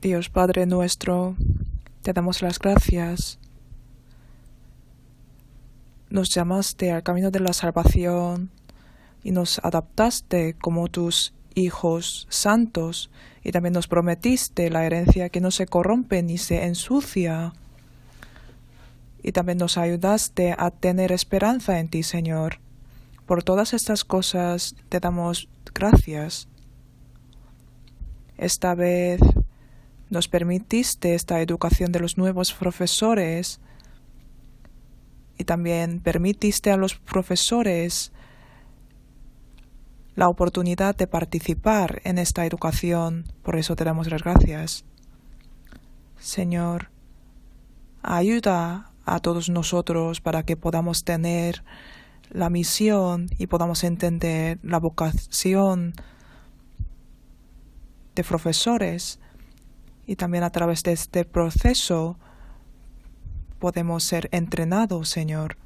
Dios Padre nuestro, te damos las gracias. Nos llamaste al camino de la salvación y nos adaptaste como tus hijos santos, y también nos prometiste la herencia que no se corrompe ni se ensucia. Y también nos ayudaste a tener esperanza en ti, Señor. Por todas estas cosas te damos gracias. Esta vez nos permitiste esta educación de los nuevos profesores y también permitiste a los profesores la oportunidad de participar en esta educación. Por eso te damos las gracias. Señor, ayuda a todos nosotros para que podamos tener la misión y podamos entender la vocación de profesores, y también a través de este proceso podemos ser entrenados, Señor.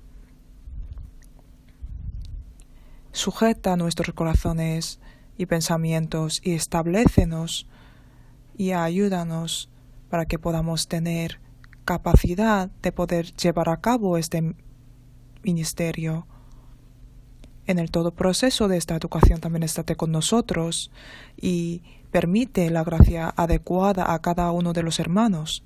Sujeta nuestros corazones y pensamientos y establécenos y ayúdanos para que podamos tener capacidad de poder llevar a cabo este ministerio. En el todo proceso de esta educación también estate con nosotros y permite la gracia adecuada a cada uno de los hermanos.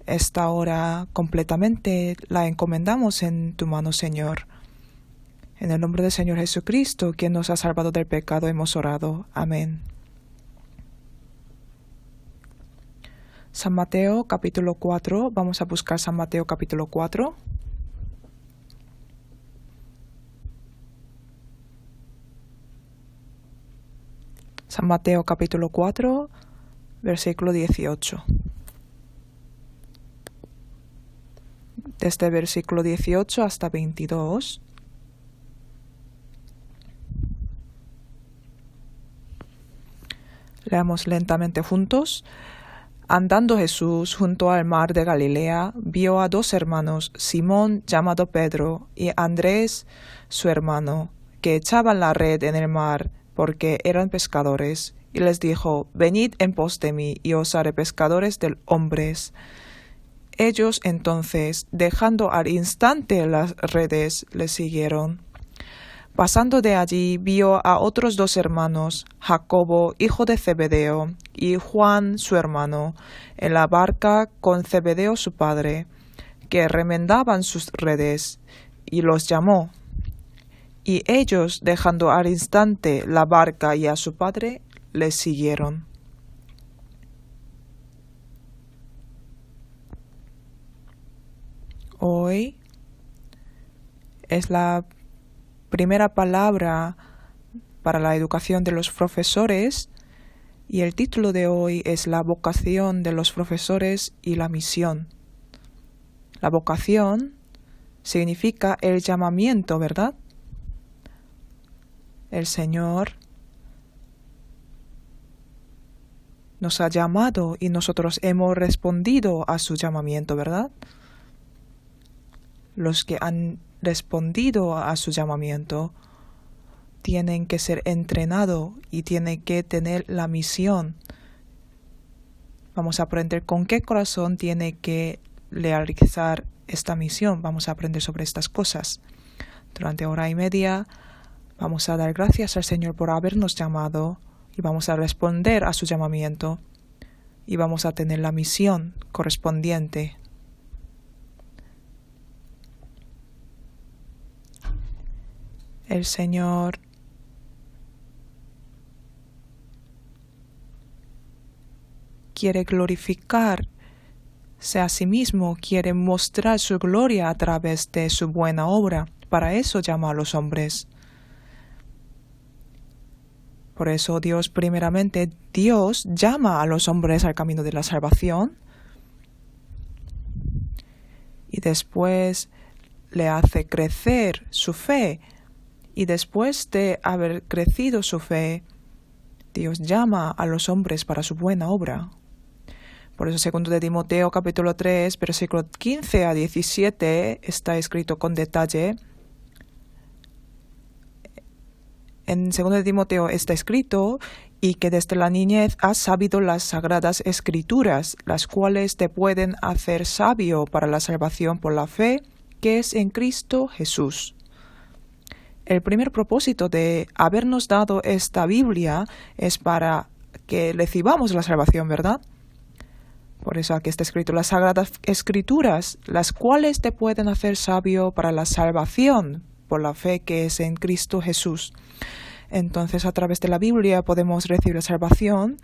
Esta hora completamente la encomendamos en tu mano, Señor. En el nombre del Señor Jesucristo, quien nos ha salvado del pecado, hemos orado. Amén. San Mateo capítulo 4. Vamos a buscar San Mateo capítulo 4. San Mateo capítulo 4, versículo 18. Desde versículo 18 hasta 22. Leamos lentamente juntos. Andando Jesús junto al mar de Galilea, vio a dos hermanos, Simón llamado Pedro y Andrés su hermano, que echaban la red en el mar, porque eran pescadores, y les dijo: Venid en pos de mí, y os haré pescadores de hombres. Ellos entonces, dejando al instante las redes, le siguieron. Pasando de allí, vio a otros dos hermanos, Jacobo, hijo de Zebedeo, y Juan, su hermano, en la barca con Zebedeo su padre, que remendaban sus redes, y los llamó. Y ellos, dejando al instante la barca y a su padre, le siguieron. Hoy es la primera palabra para la educación de los profesores, y el título de hoy es la vocación de los profesores y la misión. La vocación significa el llamamiento, ¿verdad? El Señor nos ha llamado y nosotros hemos respondido a su llamamiento, ¿verdad? Los que han respondido a su llamamiento tienen que ser entrenados y tienen que tener la misión. Vamos a aprender con qué corazón tiene que realizar esta misión. Vamos a aprender sobre estas cosas. Durante hora y media vamos a dar gracias al Señor por habernos llamado y vamos a responder a su llamamiento y vamos a tener la misión correspondiente. El Señor quiere glorificarse a sí mismo, quiere mostrar su gloria a través de su buena obra. Para eso llama a los hombres. Por eso Dios llama a los hombres al camino de la salvación y después le hace crecer su fe. Y después de haber crecido su fe, Dios llama a los hombres para su buena obra. Por eso, segundo de Timoteo, capítulo 3, versículo 15 a 17, está escrito con detalle. En segundo de Timoteo está escrito: y que desde la niñez has sabido las sagradas escrituras, las cuales te pueden hacer sabio para la salvación por la fe que es en Cristo Jesús. El primer propósito de habernos dado esta Biblia es para que recibamos la salvación, ¿verdad? Por eso aquí está escrito las sagradas escrituras, las cuales te pueden hacer sabio para la salvación por la fe que es en Cristo Jesús. Entonces, a través de la Biblia podemos recibir la salvación.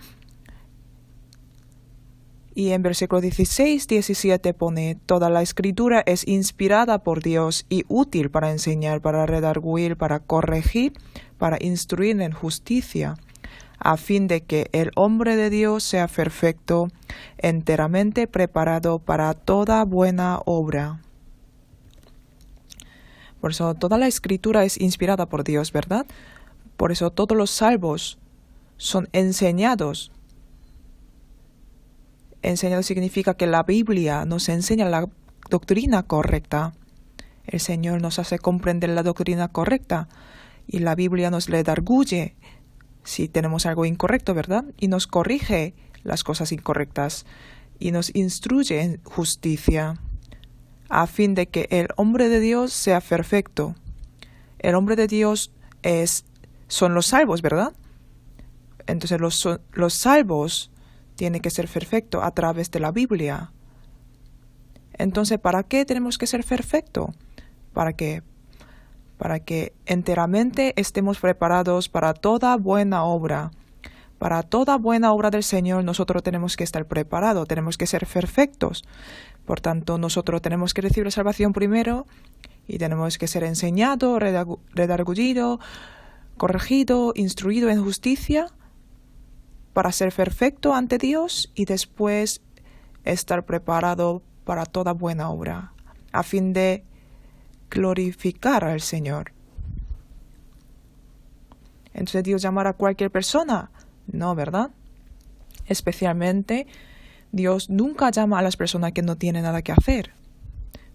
Y en versículo 16-17 pone, toda la escritura es inspirada por Dios y útil para enseñar, para redarguir, para corregir, para instruir en justicia, a fin de que el hombre de Dios sea perfecto, enteramente preparado para toda buena obra. Por eso toda la escritura es inspirada por Dios, ¿verdad? Por eso todos los salvos son enseñados. Enseñado significa que la Biblia nos enseña la doctrina correcta. El Señor nos hace comprender la doctrina correcta y la Biblia nos redarguye si tenemos algo incorrecto, ¿verdad? Y nos corrige las cosas incorrectas y nos instruye en justicia a fin de que el hombre de Dios sea perfecto. El hombre de Dios son los salvos, ¿verdad? Entonces los salvos tienen que ser perfectos a través de la Biblia. Entonces, ¿para qué tenemos que ser perfectos? ¿Para qué? Para que enteramente estemos preparados para toda buena obra. Para toda buena obra del Señor nosotros tenemos que estar preparados, tenemos que ser perfectos. Por tanto, nosotros tenemos que recibir la salvación primero y tenemos que ser enseñados, redarguido, corregido, instruido en justicia para ser perfecto ante Dios y después estar preparado para toda buena obra, a fin de glorificar al Señor. Entonces, ¿Dios llamará a cualquier persona? No, ¿verdad? Especialmente, Dios nunca llama a las personas que no tienen nada que hacer.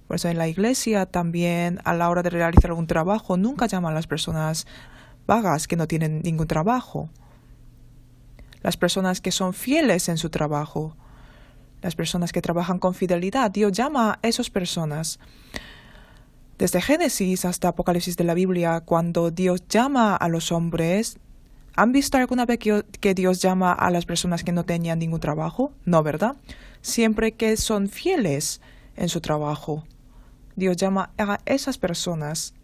Por eso en la iglesia también, a la hora de realizar algún trabajo, nunca llama a las personas vagas que no tienen ningún trabajo. Las personas que son fieles en su trabajo, las personas que trabajan con fidelidad, Dios llama a esas personas. Desde Génesis hasta Apocalipsis de la Biblia, cuando Dios llama a los hombres, ¿han visto alguna vez que Dios llama a las personas que no tenían ningún trabajo? No, ¿verdad? Siempre que son fieles en su trabajo, Dios llama a esas personas.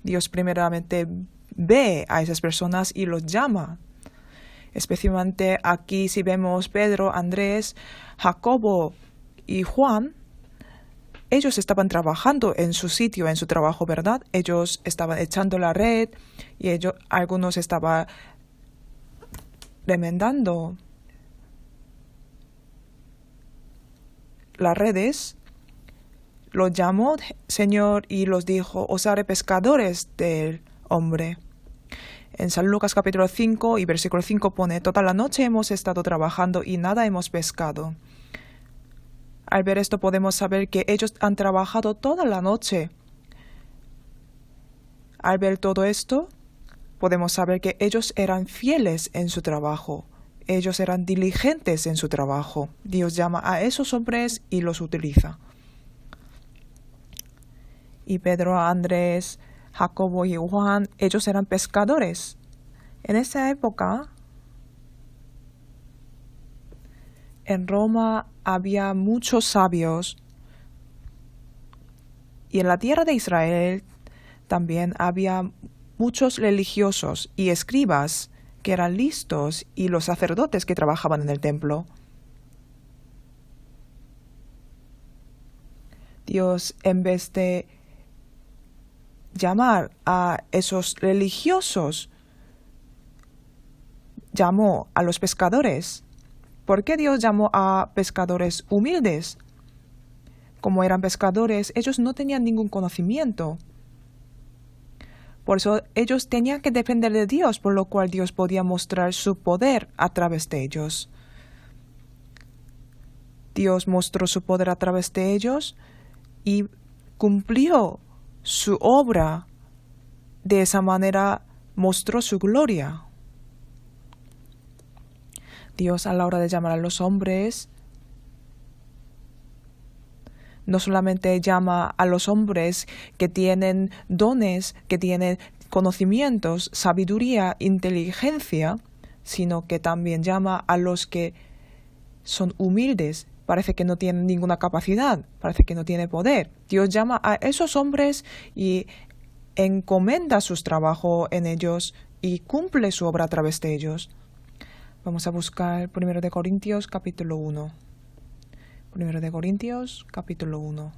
Dios primeramente ve a esas personas y los llama. Especialmente aquí si vemos Pedro, Andrés, Jacobo y Juan, ellos estaban trabajando en su sitio, en su trabajo, ¿verdad? Ellos estaban echando la red y algunos estaban remendando las redes. Los llamó Señor y los dijo, os haré pescadores del hombre. En San Lucas capítulo 5 y versículo 5 pone, toda la noche hemos estado trabajando y nada hemos pescado. Al ver esto podemos saber que ellos han trabajado toda la noche. Al ver todo esto, podemos saber que ellos eran fieles en su trabajo. Ellos eran diligentes en su trabajo. Dios llama a esos hombres y los utiliza. Y Pedro, Andrés, Jacobo y Juan, ellos eran pescadores. En esa época, en Roma había muchos sabios y en la tierra de Israel también había muchos religiosos y escribas que eran listos y los sacerdotes que trabajaban en el templo. Dios, en vez de llamar a esos religiosos, llamó a los pescadores. ¿Por qué Dios llamó a pescadores humildes? Como eran pescadores, ellos no tenían ningún conocimiento. Por eso ellos tenían que depender de Dios, por lo cual Dios podía mostrar su poder a través de ellos. Dios mostró su poder a través de ellos y cumplió su obra. De esa manera mostró su gloria. Dios, a la hora de llamar a los hombres, no solamente llama a los hombres que tienen dones, que tienen conocimientos, sabiduría, inteligencia, sino que también llama a los que son humildes. Parece que no tienen ninguna capacidad, parece que no tienen poder. Dios llama a esos hombres y encomienda su trabajo en ellos y cumple su obra a través de ellos. Vamos a buscar 1 de Corintios capítulo 1. 1 de Corintios capítulo 1.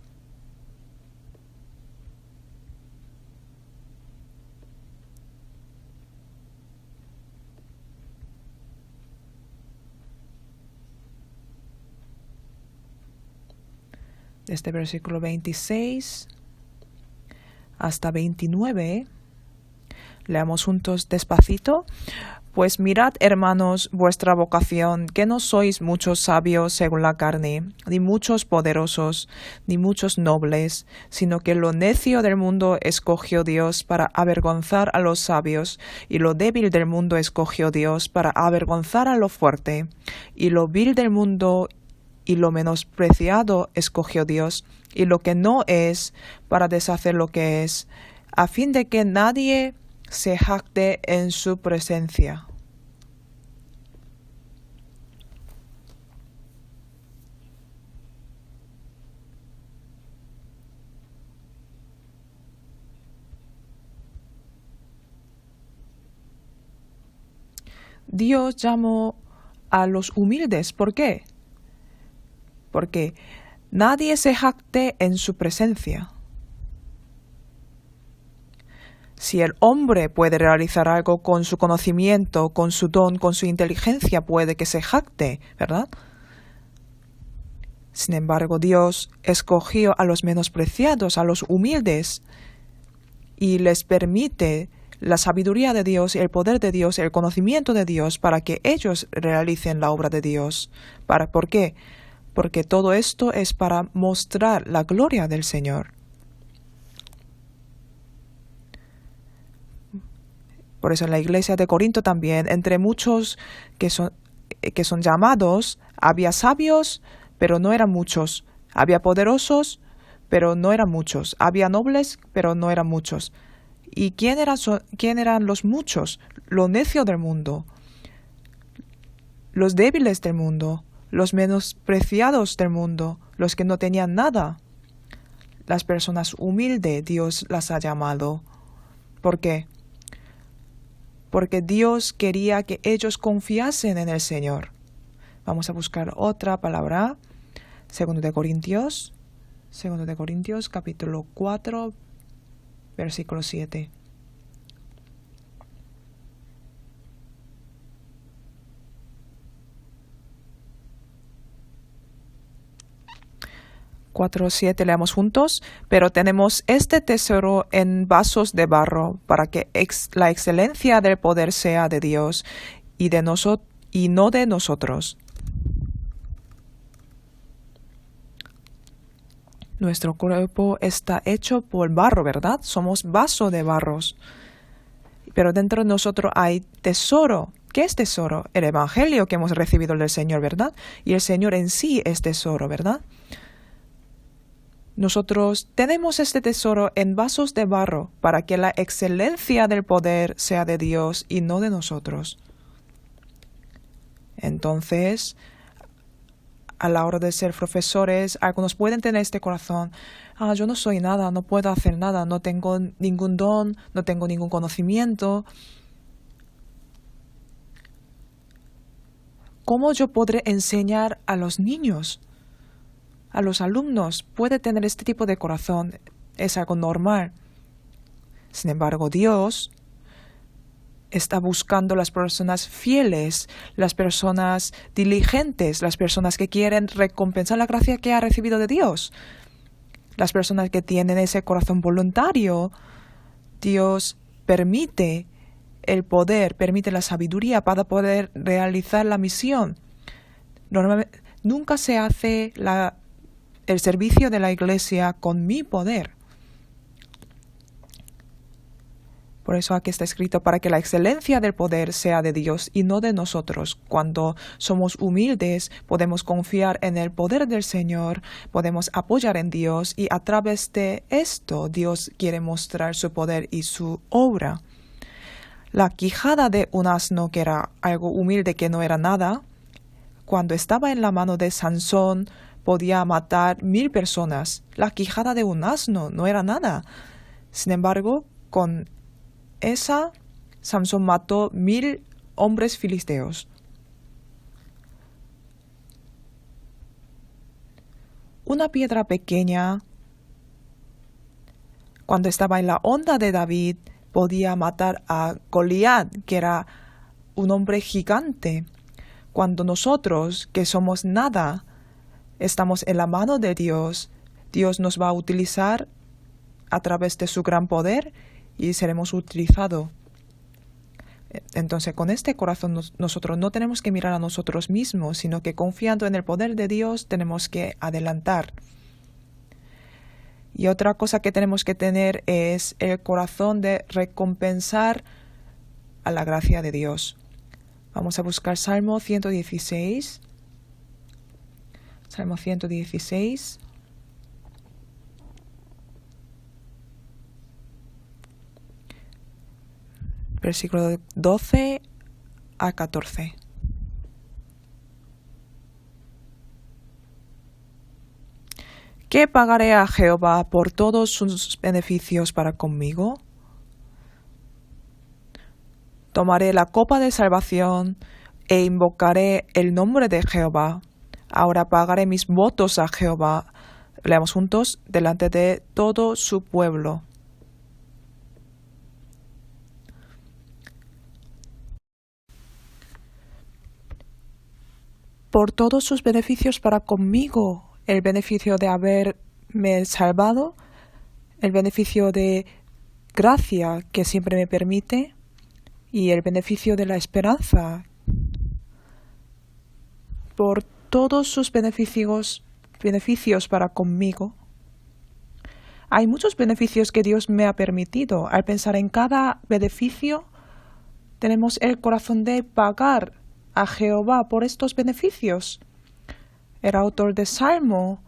Desde versículo 26 hasta 29, leamos juntos despacito. Pues mirad, hermanos, vuestra vocación, que no sois muchos sabios según la carne, ni muchos poderosos, ni muchos nobles, sino que lo necio del mundo escogió Dios para avergonzar a los sabios, y lo débil del mundo escogió Dios para avergonzar a lo fuerte, y lo vil del mundo y lo menospreciado escogió Dios, y lo que no es, para deshacer lo que es, a fin de que nadie se jacte en su presencia. Dios llamó a los humildes. ¿Por qué? Porque nadie se jacte en su presencia. Si el hombre puede realizar algo con su conocimiento, con su don, con su inteligencia, puede que se jacte, ¿verdad? Sin embargo, Dios escogió a los menospreciados, a los humildes, y les permite la sabiduría de Dios, el poder de Dios, el conocimiento de Dios para que ellos realicen la obra de Dios. ¿Por qué? Porque todo esto es para mostrar la gloria del Señor. Por eso en la iglesia de Corinto también, entre muchos que son llamados, había sabios, pero no eran muchos. Había poderosos, pero no eran muchos. Había nobles, pero no eran muchos. ¿Y quién eran los muchos? Lo necio del mundo, los débiles del mundo, los menospreciados del mundo, los que no tenían nada. Las personas humildes Dios las ha llamado. ¿Por qué? Porque Dios quería que ellos confiasen en el Señor. Vamos a buscar otra palabra. 2 de Corintios capítulo 4, versículo 7. 4:7 leamos juntos. Pero tenemos este tesoro en vasos de barro, para que la excelencia del poder sea de Dios y no de nosotros. Nuestro cuerpo está hecho por barro, ¿verdad? Somos vaso de barros. Pero dentro de nosotros hay tesoro. ¿Qué es tesoro? El evangelio que hemos recibido del Señor, ¿verdad? Y el Señor en sí es tesoro, ¿verdad? Nosotros tenemos este tesoro en vasos de barro para que la excelencia del poder sea de Dios y no de nosotros. Entonces, a la hora de ser profesores, algunos pueden tener este corazón. Yo no soy nada, no puedo hacer nada, no tengo ningún don, no tengo ningún conocimiento. ¿Cómo yo podré enseñar a los niños? A los alumnos puede tener este tipo de corazón, es algo normal. Sin embargo, Dios está buscando las personas fieles, las personas diligentes, las personas que quieren recompensar la gracia que ha recibido de Dios. Las personas que tienen ese corazón voluntario, Dios permite el poder, permite la sabiduría para poder realizar la misión. Normalmente, nunca se hace el servicio de la iglesia con mi poder. Por eso aquí está escrito, para que la excelencia del poder sea de Dios y no de nosotros. Cuando somos humildes, podemos confiar en el poder del Señor, podemos apoyar en Dios y a través de esto Dios quiere mostrar su poder y su obra. La quijada de un asno, que era algo humilde que no era nada, cuando estaba en la mano de Sansón podía matar 1000 personas. La quijada de un asno no era nada. Sin embargo, con esa, Sansón mató 1000 hombres filisteos. Una piedra pequeña, cuando estaba en la onda de David, podía matar a Goliat, que era un hombre gigante. Cuando nosotros, que somos nada, estamos en la mano de Dios, Dios nos va a utilizar a través de su gran poder y seremos utilizados. Entonces, con este corazón nosotros no tenemos que mirar a nosotros mismos, sino que confiando en el poder de Dios tenemos que adelantar. Y otra cosa que tenemos que tener es el corazón de recompensar a la gracia de Dios. Vamos a buscar Salmo 116. Salmo 116. Versículo 12 a 14. ¿Qué pagaré a Jehová por todos sus beneficios para conmigo? Tomaré la copa de salvación e invocaré el nombre de Jehová. Ahora pagaré mis votos a Jehová. Leamos juntos, delante de todo su pueblo. Por todos sus beneficios para conmigo, el beneficio de haberme salvado, el beneficio de gracia que siempre me permite y el beneficio de la esperanza. Por todos sus beneficios para conmigo. Hay muchos beneficios que Dios me ha permitido. Al pensar en cada beneficio, tenemos el corazón de pagar a Jehová por estos beneficios. El autor de Salmo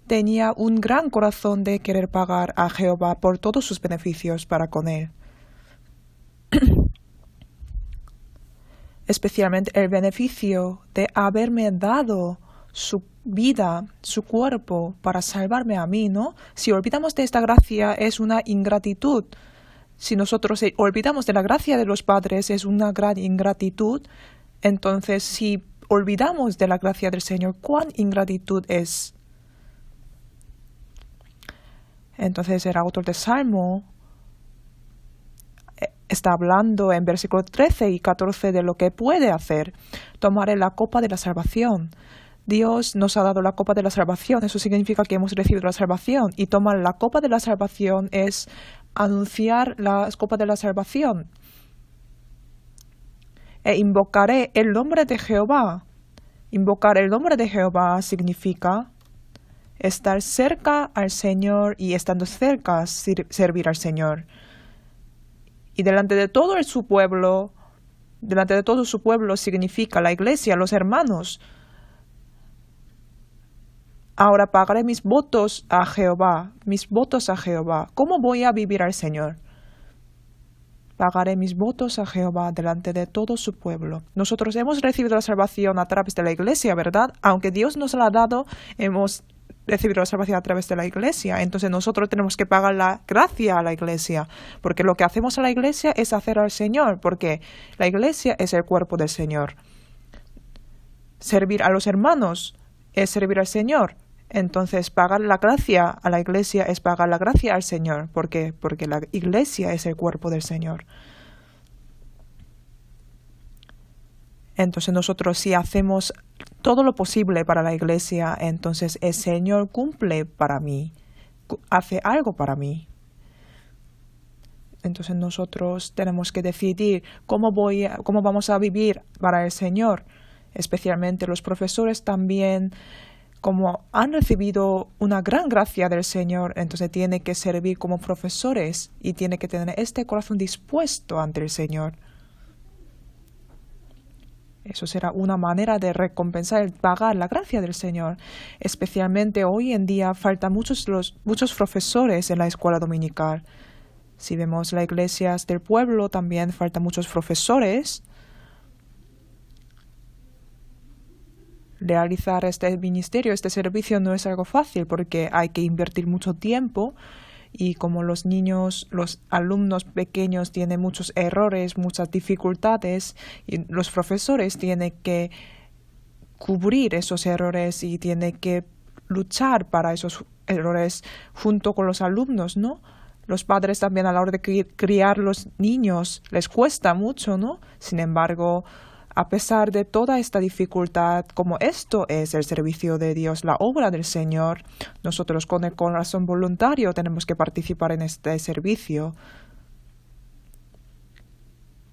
tenía un gran corazón de querer pagar a Jehová por todos sus beneficios para con él. Especialmente el beneficio de haberme dado su vida, su cuerpo, para salvarme a mí, ¿no? Si olvidamos de esta gracia es una ingratitud. Si nosotros olvidamos de la gracia de los padres es una gran ingratitud. Entonces, si olvidamos de la gracia del Señor, ¿cuán ingratitud es? Entonces, el autor de Salmo está hablando en versículos 13 y 14 de lo que puede hacer. Tomaré la copa de la salvación. Dios nos ha dado la copa de la salvación. Eso significa que hemos recibido la salvación. Y tomar la copa de la salvación es anunciar la copa de la salvación. E invocaré el nombre de Jehová. Invocar el nombre de Jehová significa estar cerca al Señor y estando cerca servir al Señor. Y delante de todo su pueblo significa la iglesia, los hermanos. Ahora pagaré mis votos a Jehová, ¿Cómo voy a vivir al Señor? Pagaré mis votos a Jehová delante de todo su pueblo. Nosotros hemos recibido la salvación a través de la iglesia, ¿verdad? Aunque Dios nos la ha dado, hemos recibido la salvación a través de la iglesia. Entonces nosotros tenemos que pagar la gracia a la iglesia, porque lo que hacemos a la iglesia es hacer al Señor, porque la iglesia es el cuerpo del Señor. Servir a los hermanos es servir al Señor. Entonces, pagar la gracia a la iglesia es pagar la gracia al Señor. ¿Por qué? Porque la iglesia es el cuerpo del Señor. Entonces, nosotros si hacemos todo lo posible para la iglesia, entonces el Señor cumple para mí, hace algo para mí. Entonces, nosotros tenemos que decidir cómo vamos a vivir para el Señor. Especialmente los profesores también como han recibido una gran gracia del Señor, entonces tienen que servir como profesores y tienen que tener este corazón dispuesto ante el Señor. Eso será una manera de recompensar y pagar la gracia del Señor. Especialmente hoy en día faltan muchos profesores en la escuela dominical. Si vemos las iglesias del pueblo, también faltan muchos profesores. Realizar este ministerio, este servicio no es algo fácil porque hay que invertir mucho tiempo y como los niños, los alumnos pequeños tienen muchos errores, muchas dificultades y los profesores tienen que cubrir esos errores y tienen que luchar para esos errores junto con los alumnos, ¿no? Los padres también a la hora de criar los niños les cuesta mucho, ¿no? Sin embargo, a pesar de toda esta dificultad, como esto es el servicio de Dios, la obra del Señor, nosotros con el corazón voluntario tenemos que participar en este servicio.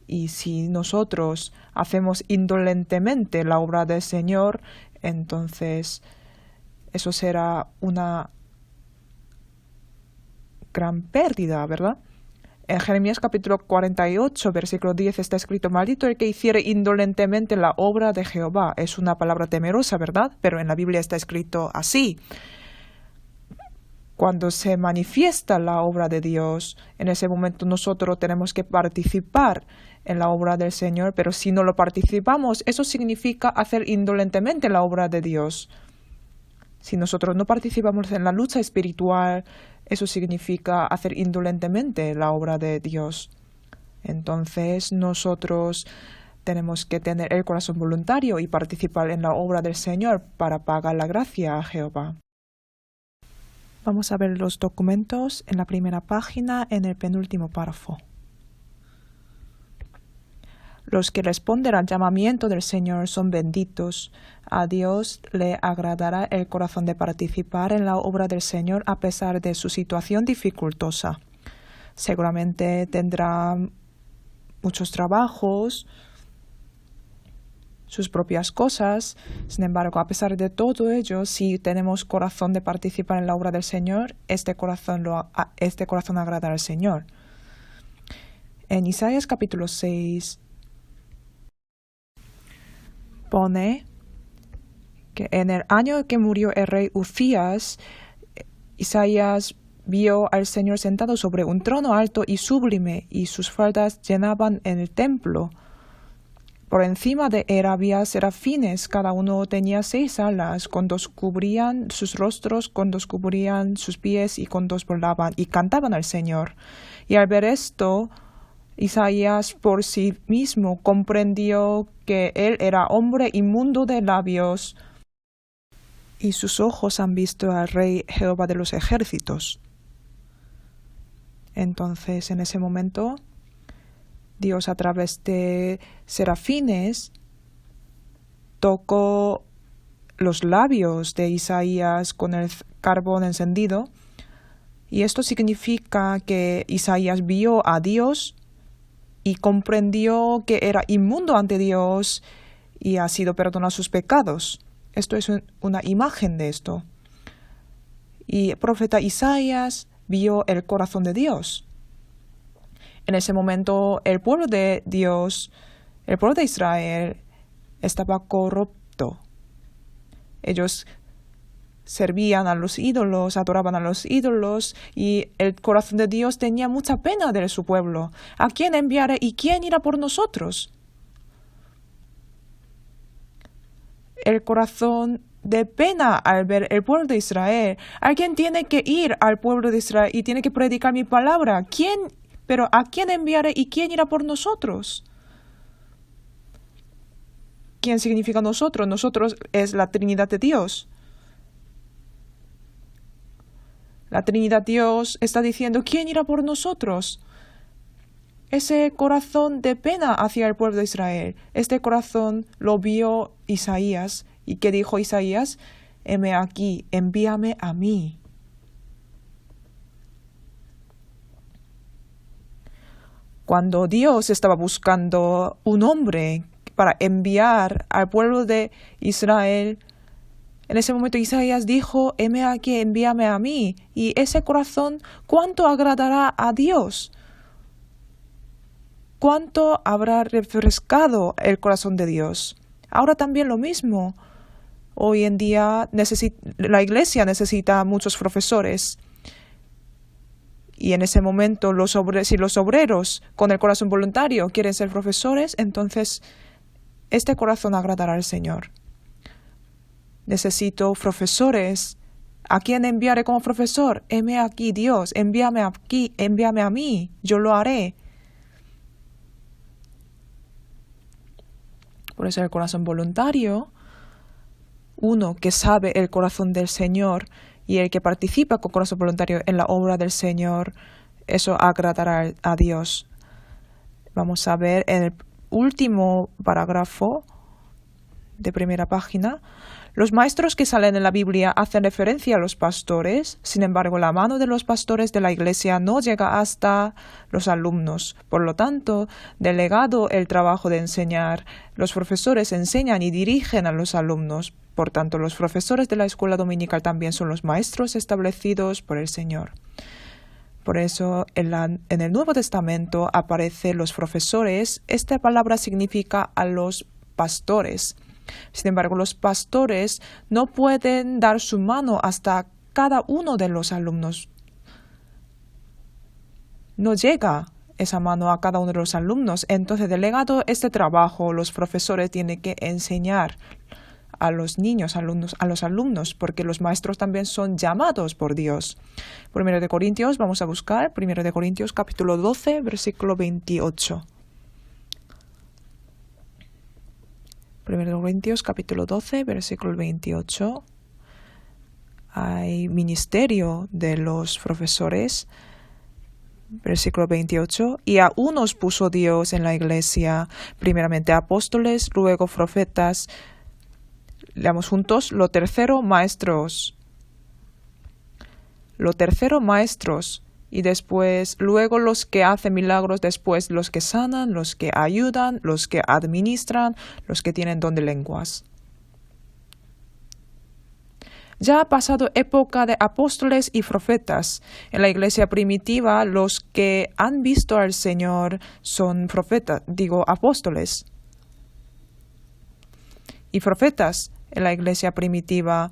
Y si nosotros hacemos indolentemente la obra del Señor, entonces eso será una gran pérdida, ¿verdad? En Jeremías capítulo 48, versículo 10 está escrito: maldito el que hiciere indolentemente la obra de Jehová. Es una palabra temerosa, ¿verdad? Pero en la Biblia está escrito así. Cuando se manifiesta la obra de Dios, en ese momento nosotros tenemos que participar en la obra del Señor, pero si no lo participamos, eso significa hacer indolentemente la obra de Dios. Si nosotros no participamos en la lucha espiritual, eso significa hacer indolentemente la obra de Dios. Entonces nosotros tenemos que tener el corazón voluntario y participar en la obra del Señor para pagar la gracia a Jehová. Vamos a ver los documentos en la primera página, en el penúltimo párrafo. Los que responden al llamamiento del Señor son benditos. A Dios le agradará el corazón de participar en la obra del Señor a pesar de su situación dificultosa. Seguramente tendrá muchos trabajos, sus propias cosas. Sin embargo, a pesar de todo ello, si tenemos corazón de participar en la obra del Señor, este corazón agradará al Señor. En Isaías capítulo 6 pone que en el año que murió el rey Uzías, Isaías vio al Señor sentado sobre un trono alto y sublime, y sus faldas llenaban el templo. Por encima de él había serafines, cada uno tenía 6 alas, con 2 cubrían sus rostros, con 2 cubrían sus pies y con 2 volaban y cantaban al Señor. Y al ver esto, Isaías por sí mismo comprendió que él era hombre inmundo de labios, y sus ojos han visto al Rey Jehová de los ejércitos. Entonces, en ese momento, Dios a través de serafines tocó los labios de Isaías con el carbón encendido, y esto significa que Isaías vio a Dios y comprendió que era inmundo ante Dios y ha sido perdonado sus pecados. Esto es una imagen de esto. Y el profeta Isaías vio el corazón de Dios. En ese momento el pueblo de Dios, el pueblo de Israel, estaba corrupto. Ellos servían a los ídolos, adoraban a los ídolos, y el corazón de Dios tenía mucha pena de su pueblo. ¿A quién enviaré y quién irá por nosotros? El corazón de pena al ver el pueblo de Israel. Alguien tiene que ir al pueblo de Israel y tiene que predicar mi palabra. Pero ¿a quién enviaré y quién irá por nosotros? ¿Quién significa nosotros? Nosotros es la Trinidad de Dios. La Trinidad Dios está diciendo, ¿quién irá por nosotros? Ese corazón de pena hacia el pueblo de Israel, este corazón lo vio Isaías. ¿Y qué dijo Isaías? Heme aquí, envíame a mí. Cuando Dios estaba buscando un hombre para enviar al pueblo de Israel, En ese momento Isaías dijo, heme aquí, envíame a mí. Y ese corazón, ¿cuánto agradará a Dios? ¿Cuánto habrá refrescado el corazón de Dios? Ahora también lo mismo. Hoy en día la iglesia necesita muchos profesores. Y en ese momento si los obreros con el corazón voluntario quieren ser profesores, entonces este corazón agradará al Señor. Necesito profesores. ¿A quién enviaré como profesor? Heme aquí, Dios, envíame aquí, envíame a mí, yo lo haré. Por eso el corazón voluntario, uno que sabe el corazón del Señor y el que participa con corazón voluntario en la obra del Señor, eso agradará a Dios. Vamos a ver en el último parágrafo de primera página. Los maestros que salen en la Biblia hacen referencia a los pastores, sin embargo, la mano de los pastores de la Iglesia no llega hasta los alumnos. Por lo tanto, delegado el trabajo de enseñar, los profesores enseñan y dirigen a los alumnos. Por tanto, los profesores de la escuela dominical también son los maestros establecidos por el Señor. Por eso, en el Nuevo Testamento aparecen los profesores. Esta palabra significa a los pastores. Sin embargo, los pastores no pueden dar su mano hasta cada uno de los alumnos. No llega esa mano a cada uno de los alumnos. Entonces, delegado este trabajo, los profesores tienen que enseñar a los niños, a los alumnos, porque los maestros también son llamados por Dios. 1 de Corintios, vamos a buscar 1 de Corintios capítulo 12, versículo 28. 1 de Corintios capítulo 12, versículo 28. Hay ministerio de los profesores. Versículo 28. Y a unos puso Dios en la iglesia, primeramente apóstoles, luego profetas. Leamos juntos. Lo tercero, maestros. Lo tercero, maestros. Y después, luego los que hacen milagros, después los que sanan, los que ayudan, los que administran, los que tienen don de lenguas. Ya ha pasado época de apóstoles y profetas. En la iglesia primitiva, los que han visto al Señor son apóstoles. Y profetas en la iglesia primitiva,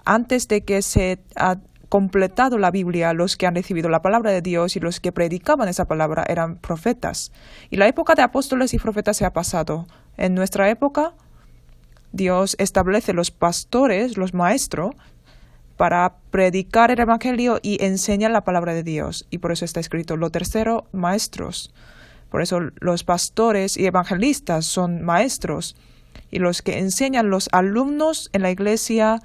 antes de que se ha completado la Biblia, los que han recibido la palabra de Dios y los que predicaban esa palabra eran profetas. Y la época de apóstoles y profetas se ha pasado. En nuestra época, Dios establece los pastores, los maestros, para predicar el Evangelio y enseñar la palabra de Dios. Y por eso está escrito, lo tercero, maestros. Por eso los pastores y evangelistas son maestros. Y los que enseñan los alumnos en la iglesia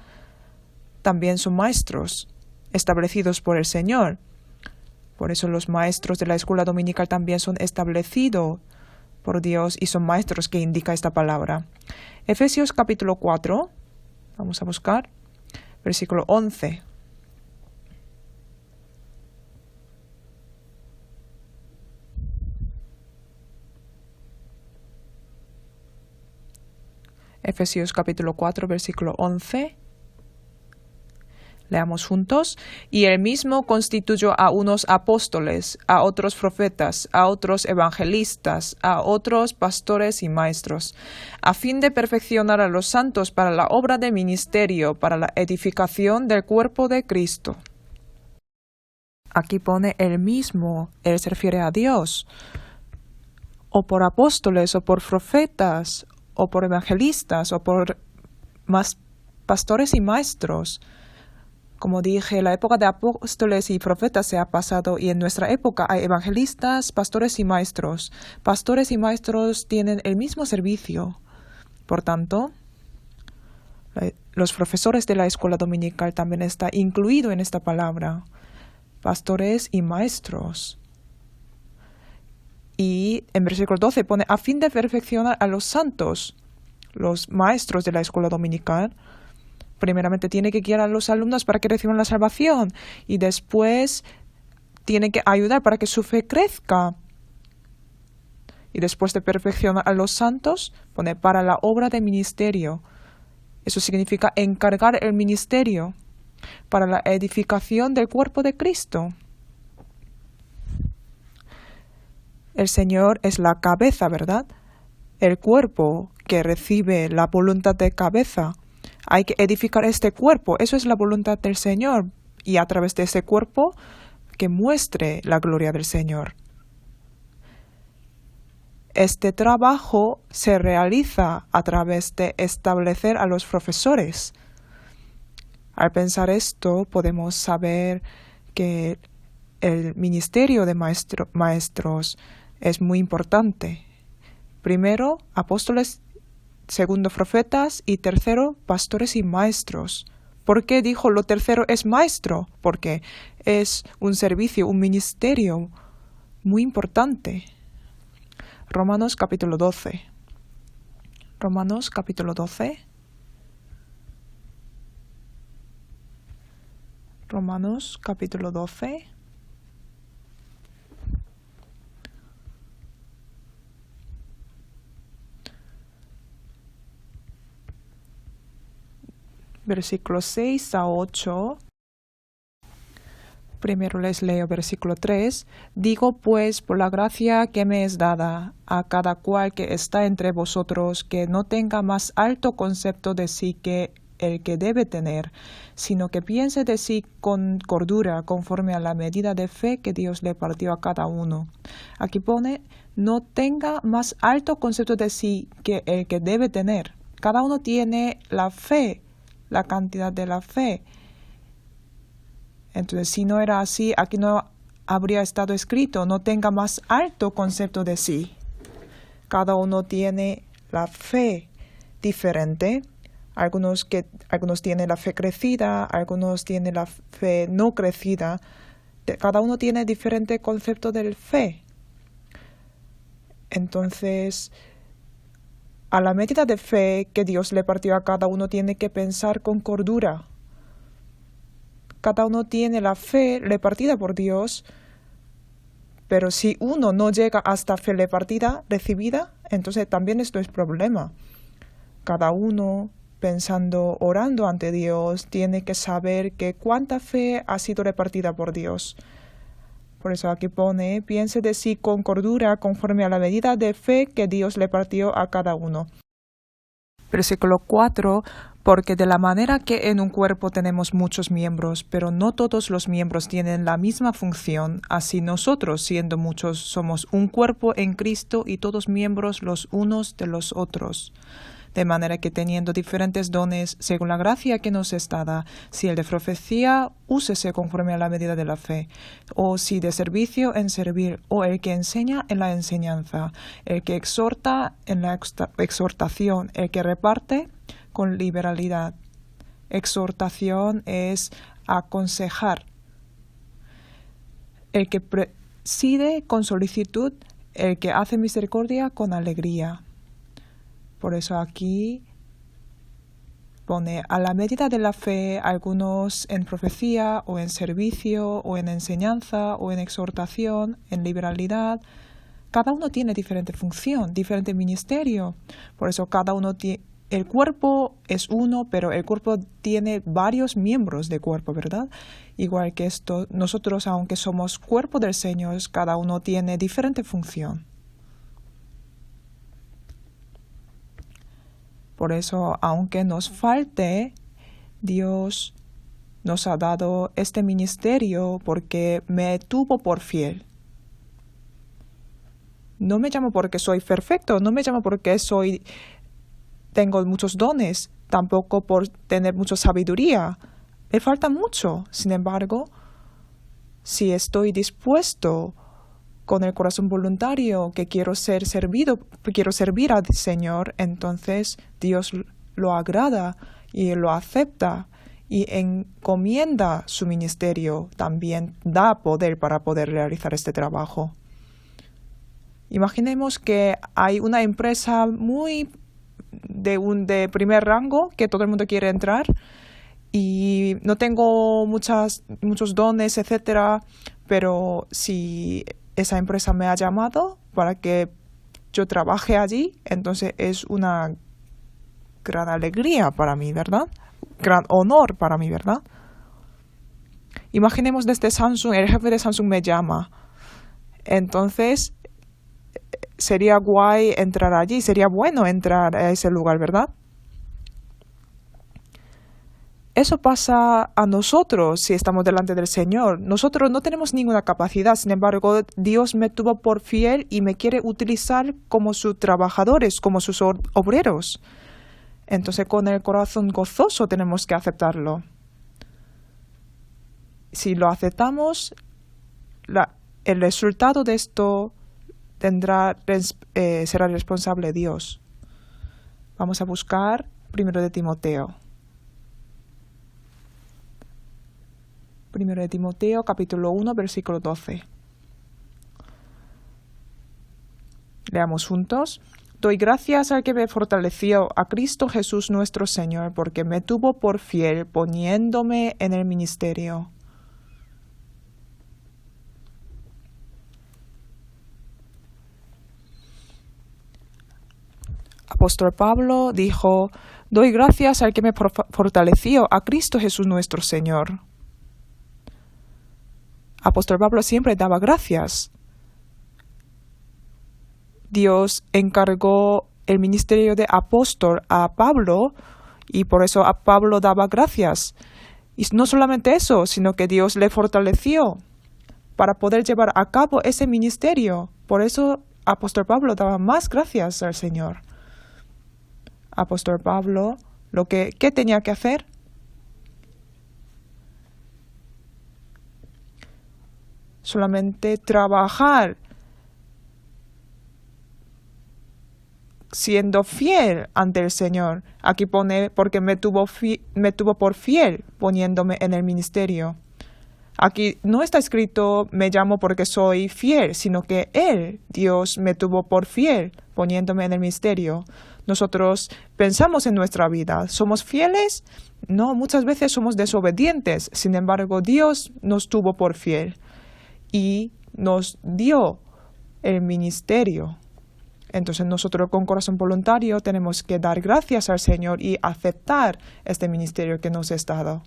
también son maestros, establecidos por el Señor. Por eso los maestros de la escuela dominical también son establecidos por Dios y son maestros que indica esta palabra. Efesios capítulo 4, vamos a buscar, versículo 11. Efesios capítulo 4, versículo 11. Leamos juntos. Y él mismo constituyó a unos apóstoles, a otros profetas, a otros evangelistas, a otros pastores y maestros, a fin de perfeccionar a los santos para la obra de ministerio, para la edificación del cuerpo de Cristo. Aquí pone él mismo, él se refiere a Dios, o por apóstoles, o por profetas, o por evangelistas, o por pastores y maestros. Como dije, la época de apóstoles y profetas se ha pasado y en nuestra época hay evangelistas, pastores y maestros. Pastores y maestros tienen el mismo servicio. Por tanto, los profesores de la escuela dominical también está incluido en esta palabra. Pastores y maestros. Y en versículo 12 pone, a fin de perfeccionar a los santos, los maestros de la escuela dominical. Primeramente tiene que guiar a los alumnos para que reciban la salvación y después tiene que ayudar para que su fe crezca. Y después de perfeccionar a los santos, pone para la obra de ministerio. Eso significa encargar el ministerio para la edificación del cuerpo de Cristo. El Señor es la cabeza, ¿verdad? El cuerpo que recibe la voluntad de cabeza. Hay que edificar este cuerpo. Eso es la voluntad del Señor. Y a través de ese cuerpo que muestre la gloria del Señor. Este trabajo se realiza a través de establecer a los profesores. Al pensar esto, podemos saber que el ministerio de maestros es muy importante. Primero, apóstoles, segundo, profetas y tercero, pastores y maestros. ¿Por qué dijo lo tercero es maestro? Porque es un servicio, un ministerio muy importante. Romanos capítulo 12. Romanos capítulo 12. Romanos capítulo 12. Versículos 6 a 8. Primero les leo versículo 3. Digo pues por la gracia que me es dada a cada cual que está entre vosotros, que no tenga más alto concepto de sí que el que debe tener, sino que piense de sí con cordura, conforme a la medida de fe que Dios le partió a cada uno. Aquí pone, no tenga más alto concepto de sí que el que debe tener. Cada uno tiene la fe, la cantidad de la fe. Entonces, si no era así, aquí no habría estado escrito, no tenga más alto concepto de sí. Cada uno tiene la fe diferente. Algunos tienen la fe crecida, algunos tienen la fe no crecida. Cada uno tiene diferente concepto de fe. Entonces, a la medida de fe que Dios le partió a cada uno, tiene que pensar con cordura. Cada uno tiene la fe repartida por Dios, pero si uno no llega hasta fe repartida, recibida, entonces también esto es problema. Cada uno, pensando, orando ante Dios, tiene que saber que cuánta fe ha sido repartida por Dios. Por eso aquí pone, piense de sí con cordura conforme a la medida de fe que Dios le partió a cada uno. Versículo 4, porque de la manera que en un cuerpo tenemos muchos miembros, pero no todos los miembros tienen la misma función, así nosotros, siendo muchos, somos un cuerpo en Cristo y todos miembros los unos de los otros. De manera que teniendo diferentes dones, según la gracia que nos es dada, si el de profecía, úsese conforme a la medida de la fe, o si de servicio, en servir, o el que enseña, en la enseñanza, el que exhorta, en la exhortación, el que reparte, con liberalidad. Exhortación es aconsejar. El que preside con solicitud, el que hace misericordia con alegría. Por eso aquí pone a la medida de la fe, algunos en profecía o en servicio o en enseñanza o en exhortación, en liberalidad. Cada uno tiene diferente función, diferente ministerio. Por eso cada uno el cuerpo es uno, pero el cuerpo tiene varios miembros de cuerpo, ¿verdad? Igual que esto, nosotros, aunque somos cuerpo del Señor, cada uno tiene diferente función. Por eso, aunque nos falte, Dios nos ha dado este ministerio porque me tuvo por fiel. No me llamo porque soy perfecto, no me llamo porque tengo muchos dones, tampoco por tener mucha sabiduría. Me falta mucho. Sin embargo, si estoy dispuesto con el corazón voluntario, que quiero servir al Señor, entonces Dios lo agrada y lo acepta y encomienda su ministerio, también da poder para poder realizar este trabajo. Imaginemos que hay una empresa muy de primer rango que todo el mundo quiere entrar y no tengo muchos dones, etcétera, pero si esa empresa me ha llamado para que yo trabaje allí, entonces es una gran alegría para mí, ¿verdad? Gran honor para mí, ¿verdad? Imaginemos desde Samsung, el jefe de Samsung me llama. Entonces, sería guay entrar allí, sería bueno entrar a ese lugar, ¿verdad? Eso pasa a nosotros si estamos delante del Señor. Nosotros no tenemos ninguna capacidad, sin embargo, Dios me tuvo por fiel y me quiere utilizar como sus trabajadores, como sus obreros. Entonces, con el corazón gozoso tenemos que aceptarlo. Si lo aceptamos, el resultado de esto será responsable Dios. Vamos a buscar 1 de Timoteo. 1 de Timoteo, capítulo 1, versículo 12. Leamos juntos. Doy gracias al que me fortaleció, a Cristo Jesús nuestro Señor, porque me tuvo por fiel poniéndome en el ministerio. Apóstol Pablo dijo, doy gracias al que me fortaleció, a Cristo Jesús nuestro Señor. Apóstol Pablo siempre daba gracias. Dios encargó el ministerio de apóstol a Pablo y por eso a Pablo daba gracias. Y no solamente eso, sino que Dios le fortaleció para poder llevar a cabo ese ministerio. Por eso apóstol Pablo daba más gracias al Señor. Apóstol Pablo, ¿qué tenía que hacer? Solamente trabajar siendo fiel ante el Señor. Aquí pone, porque me tuvo por fiel poniéndome en el ministerio. Aquí no está escrito, me llamo porque soy fiel, sino que Él, Dios, me tuvo por fiel poniéndome en el ministerio. Nosotros pensamos en nuestra vida, ¿somos fieles? No, muchas veces somos desobedientes. Sin embargo, Dios nos tuvo por fiel y nos dio el ministerio. Entonces nosotros con corazón voluntario tenemos que dar gracias al Señor y aceptar este ministerio que nos es dado.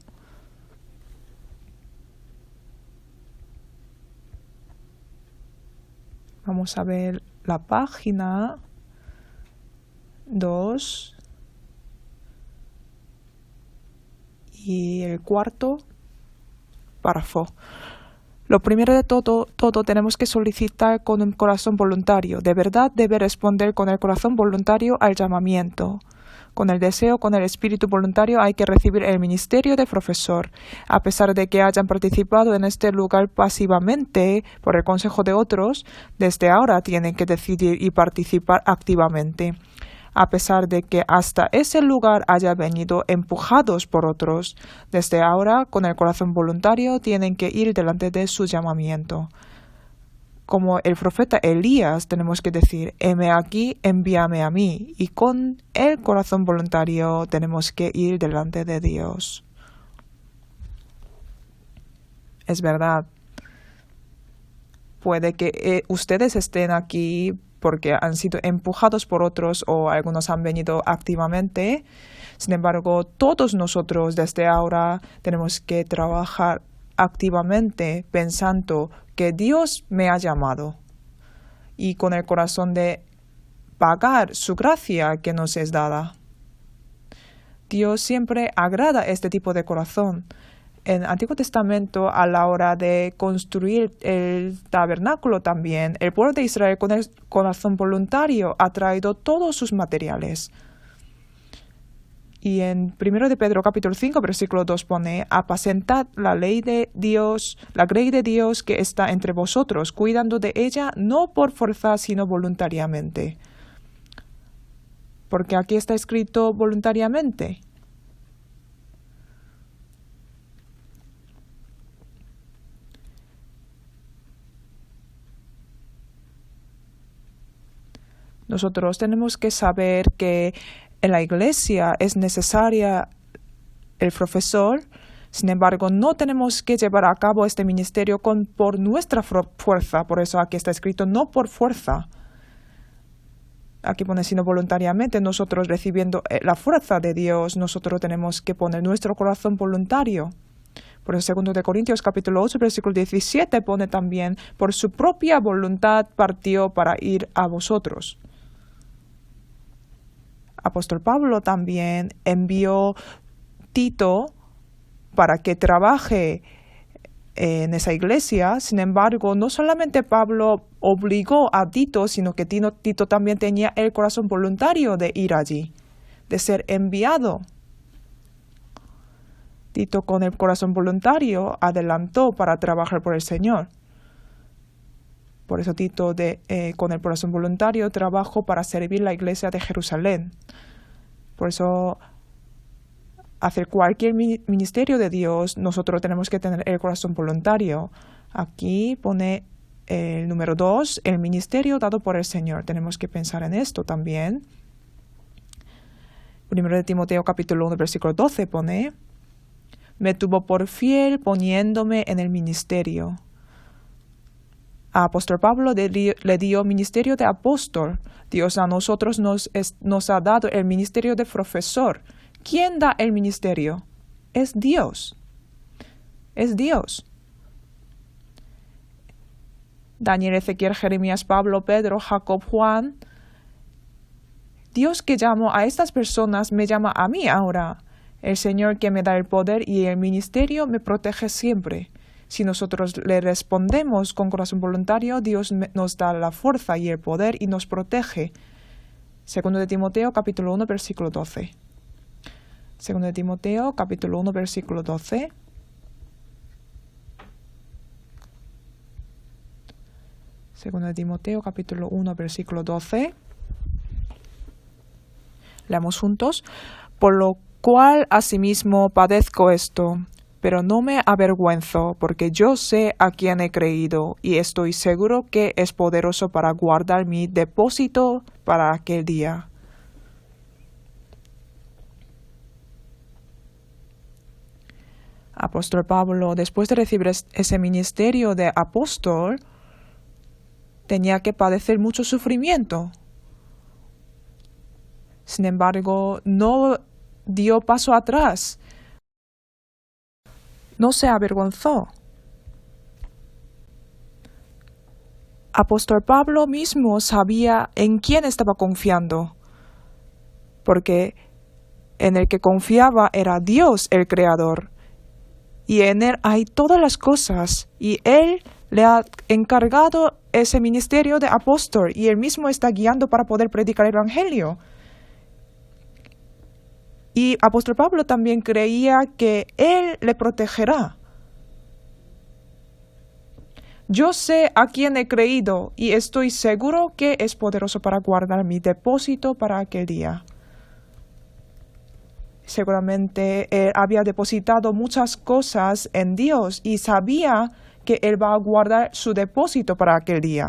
Vamos a ver la página 2 y el cuarto párrafo. Lo primero de todo tenemos que solicitar con un corazón voluntario. De verdad debe responder con el corazón voluntario al llamamiento. Con el deseo, con el espíritu voluntario hay que recibir el ministerio de profesor. A pesar de que hayan participado en este lugar pasivamente por el consejo de otros, desde ahora tienen que decidir y participar activamente. A pesar de que hasta ese lugar haya venido empujados por otros, desde ahora, con el corazón voluntario, tienen que ir delante de su llamamiento. Como el profeta Elías, tenemos que decir, heme aquí, envíame a mí. Y con el corazón voluntario tenemos que ir delante de Dios. Es verdad. Puede que ustedes estén aquí porque han sido empujados por otros o algunos han venido activamente. Sin embargo, todos nosotros desde ahora tenemos que trabajar activamente pensando que Dios me ha llamado y con el corazón de pagar su gracia que nos es dada. Dios siempre agrada este tipo de corazón. En el Antiguo Testamento, a la hora de construir el tabernáculo también, el pueblo de Israel con el corazón voluntario ha traído todos sus materiales. Y en 1 de Pedro capítulo 5, versículo 2 pone, apacentad la grey de Dios que está entre vosotros, cuidando de ella no por fuerza, sino voluntariamente. Porque aquí está escrito voluntariamente. Nosotros tenemos que saber que en la iglesia es necesaria el profesor. Sin embargo, no tenemos que llevar a cabo este ministerio por nuestra fuerza. Por eso aquí está escrito no por fuerza. Aquí pone, sino voluntariamente, nosotros recibiendo la fuerza de Dios, nosotros tenemos que poner nuestro corazón voluntario. Por eso, 2 de Corintios capítulo 8, versículo 17, pone también, por su propia voluntad partió para ir a vosotros. Apóstol Pablo también envió Tito para que trabaje en esa iglesia. Sin embargo, no solamente Pablo obligó a Tito, sino que Tito también tenía el corazón voluntario de ir allí, de ser enviado. Tito, con el corazón voluntario, adelantó para trabajar por el Señor. Por eso Tito, con el corazón voluntario, trabajó para servir la iglesia de Jerusalén. Por eso, hacer cualquier ministerio de Dios, nosotros tenemos que tener el corazón voluntario. Aquí pone el número 2, el ministerio dado por el Señor. Tenemos que pensar en esto también. 1 de Timoteo capítulo 1, versículo 12 pone, me tuvo por fiel poniéndome en el ministerio. A apóstol Pablo le dio ministerio de apóstol. Dios a nosotros nos ha dado el ministerio de profesor. ¿Quién da el ministerio? Es Dios. Es Dios. Daniel, Ezequiel, Jeremías, Pablo, Pedro, Jacob, Juan. Dios que llamó a estas personas me llama a mí ahora. El Señor que me da el poder y el ministerio me protege siempre. Si nosotros le respondemos con corazón voluntario, Dios nos da la fuerza y el poder y nos protege. 2 de Timoteo, capítulo 1, versículo 12. 2 de Timoteo, capítulo 1, versículo 12. Segundo de Timoteo, capítulo 1, versículo 12. Leamos juntos. Por lo cual asimismo padezco esto, pero no me avergüenzo, porque yo sé a quién he creído, y estoy seguro que es poderoso para guardar mi depósito para aquel día. Apóstol Pablo, después de recibir ese ministerio de apóstol, tenía que padecer mucho sufrimiento. Sin embargo, no dio paso atrás. No se avergonzó. Apóstol Pablo mismo sabía en quién estaba confiando, porque en el que confiaba era Dios el Creador, y en Él hay todas las cosas, y Él le ha encargado ese ministerio de apóstol, y Él mismo está guiando para poder predicar el Evangelio. Y apóstol Pablo también creía que Él le protegerá. Yo sé a quién he creído y estoy seguro que es poderoso para guardar mi depósito para aquel día. Seguramente Él había depositado muchas cosas en Dios y sabía que Él va a guardar su depósito para aquel día.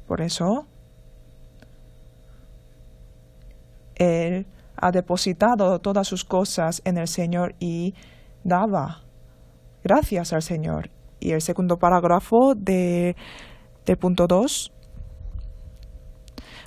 Por eso, Él ha depositado todas sus cosas en el Señor y daba gracias al Señor. Y el segundo parágrafo del punto 2.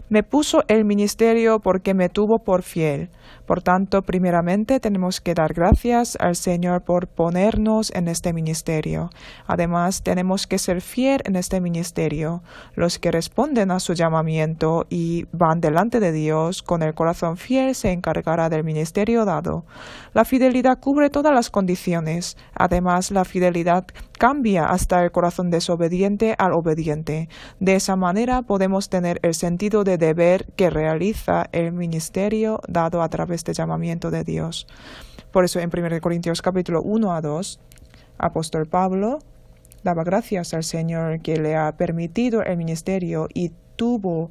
Me puso el ministerio porque me tuvo por fiel. Por tanto, primeramente tenemos que dar gracias al Señor por ponernos en este ministerio. Además, tenemos que ser fiel en este ministerio. Los que responden a su llamamiento y van delante de Dios con el corazón fiel se encargará del ministerio dado. La fidelidad cubre todas las condiciones. Además, la fidelidad cambia hasta el corazón desobediente al obediente. De esa manera podemos tener el sentido de deber que realiza el ministerio dado a través del llamamiento de Dios. Por eso en 1 Corintios capítulo 1 a 2, apóstol Pablo daba gracias al Señor que le ha permitido el ministerio y tuvo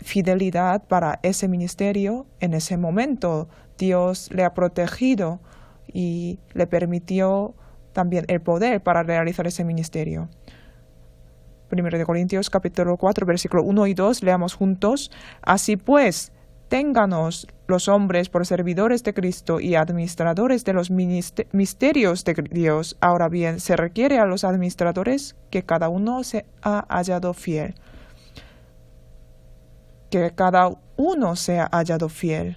fidelidad para ese ministerio. En ese momento Dios le ha protegido y le permitió también el poder para realizar ese ministerio. 1 Corintios capítulo 4, versículo 1 y 2, leamos juntos. Así pues, ténganos los hombres por servidores de Cristo y administradores de los misterios de Dios. Ahora bien, se requiere a los administradores que cada uno se ha hallado fiel. Que cada uno sea hallado fiel.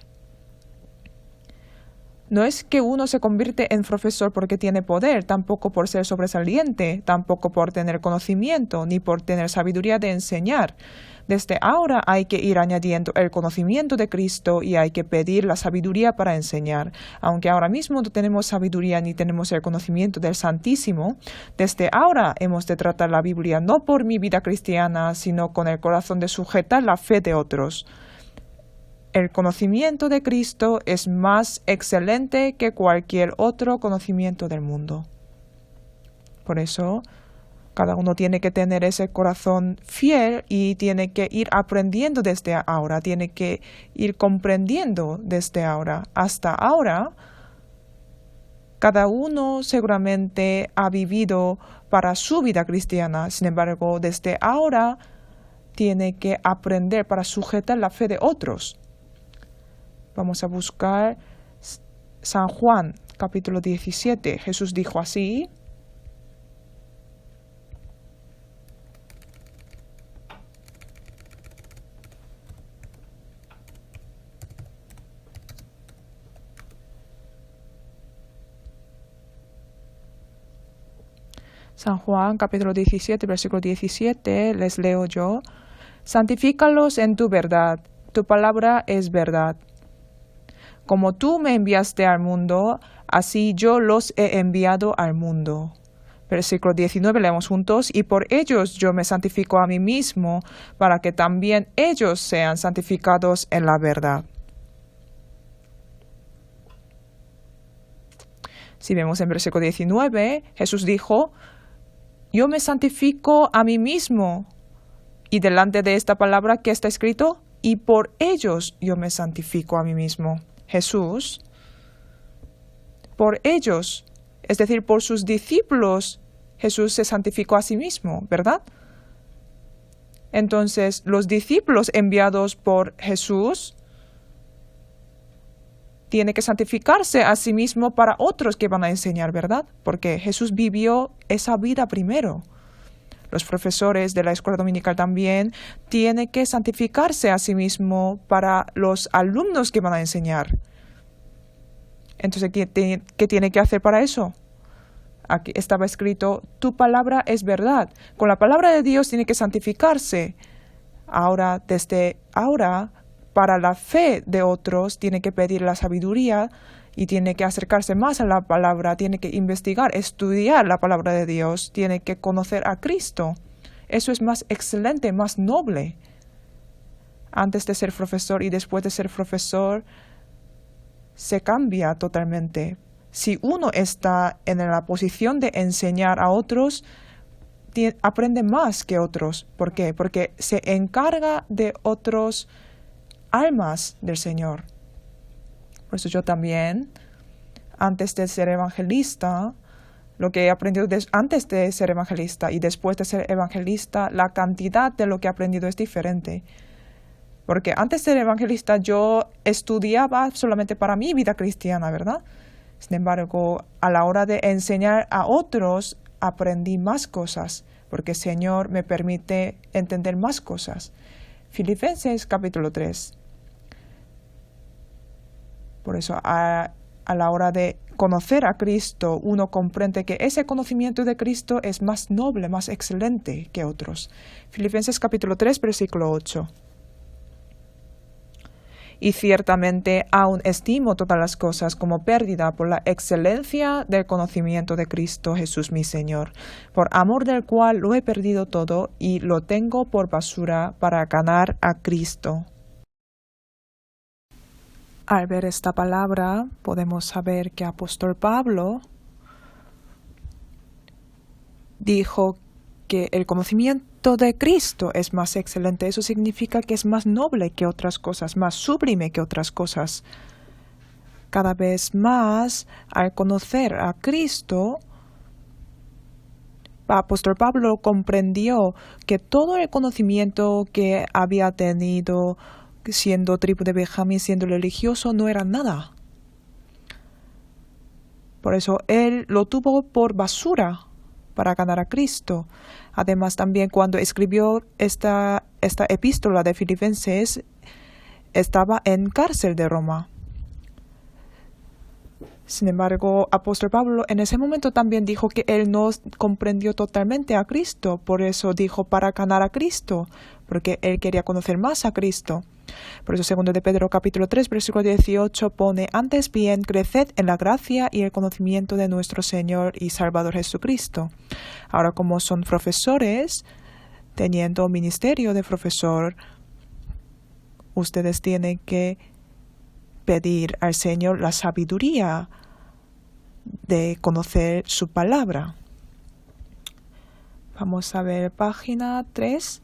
No es que uno se convierte en profesor porque tiene poder, tampoco por ser sobresaliente, tampoco por tener conocimiento, ni por tener sabiduría de enseñar. Desde ahora hay que ir añadiendo el conocimiento de Cristo y hay que pedir la sabiduría para enseñar. Aunque ahora mismo no tenemos sabiduría ni tenemos el conocimiento del Santísimo, desde ahora hemos de tratar la Biblia no por mi vida cristiana, sino con el corazón de sujetar la fe de otros. El conocimiento de Cristo es más excelente que cualquier otro conocimiento del mundo. Por eso, cada uno tiene que tener ese corazón fiel y tiene que ir aprendiendo desde ahora, tiene que ir comprendiendo desde ahora. Hasta ahora, cada uno seguramente ha vivido para su vida cristiana. Sin embargo, desde ahora tiene que aprender para sujetar la fe de otros. Vamos a buscar San Juan, capítulo 17. Jesús dijo así. San Juan, capítulo 17, versículo 17, les leo yo. Santifícalos en tu verdad, tu palabra es verdad. Como tú me enviaste al mundo, así yo los he enviado al mundo. Versículo 19, leemos juntos. Y por ellos yo me santifico a mí mismo, para que también ellos sean santificados en la verdad. Si vemos en versículo 19, Jesús dijo, yo me santifico a mí mismo. Y delante de esta palabra, ¿qué está escrito? Y por ellos yo me santifico a mí mismo. Jesús, por ellos, es decir, por sus discípulos, Jesús se santificó a sí mismo, ¿verdad? Entonces, los discípulos enviados por Jesús tienen que santificarse a sí mismo para otros que van a enseñar, ¿verdad? Porque Jesús vivió esa vida primero. Los profesores de la escuela dominical también tienen que santificarse a sí mismo para los alumnos que van a enseñar. Entonces, ¿qué tiene que hacer para eso? Aquí estaba escrito, tu palabra es verdad. Con la palabra de Dios tiene que santificarse. Ahora, desde ahora, para la fe de otros, tiene que pedir la sabiduría y tiene que acercarse más a la palabra, tiene que investigar, estudiar la palabra de Dios, tiene que conocer a Cristo. Eso es más excelente, más noble. Antes de ser profesor y después de ser profesor, se cambia totalmente. Si uno está en la posición de enseñar a otros, aprende más que otros. ¿Por qué? Porque se encarga de otros almas del Señor. Por eso yo también, antes de ser evangelista, lo que he aprendido antes de ser evangelista y después de ser evangelista, la cantidad de lo que he aprendido es diferente. Porque antes de ser evangelista yo estudiaba solamente para mi vida cristiana, ¿verdad? Sin embargo, a la hora de enseñar a otros, aprendí más cosas, porque el Señor me permite entender más cosas. Filipenses capítulo 3. Por eso, a la hora de conocer a Cristo, uno comprende que ese conocimiento de Cristo es más noble, más excelente que otros. Filipenses capítulo 3, versículo 8. Y ciertamente aún estimo todas las cosas como pérdida por la excelencia del conocimiento de Cristo Jesús mi Señor, por amor del cual lo he perdido todo y lo tengo por basura para ganar a Cristo. Al ver esta palabra, podemos saber que apóstol Pablo dijo que el conocimiento de Cristo es más excelente. Eso significa que es más noble que otras cosas, más sublime que otras cosas. Cada vez más, al conocer a Cristo, apóstol Pablo comprendió que todo el conocimiento que había tenido siendo tribu de Benjamín, siendo religioso, no era nada. Por eso él lo tuvo por basura para ganar a Cristo. Además, también cuando escribió esta epístola de Filipenses, estaba en cárcel de Roma. Sin embargo, apóstol Pablo en ese momento también dijo que él no comprendió totalmente a Cristo. Por eso dijo para ganar a Cristo, porque él quería conocer más a Cristo. Por eso 2 de Pedro capítulo 3, versículo 18 pone: antes bien, creced en la gracia y el conocimiento de nuestro Señor y Salvador Jesucristo. Ahora, como son profesores, teniendo ministerio de profesor, ustedes tienen que pedir al Señor la sabiduría de conocer su palabra. Vamos a ver página 3.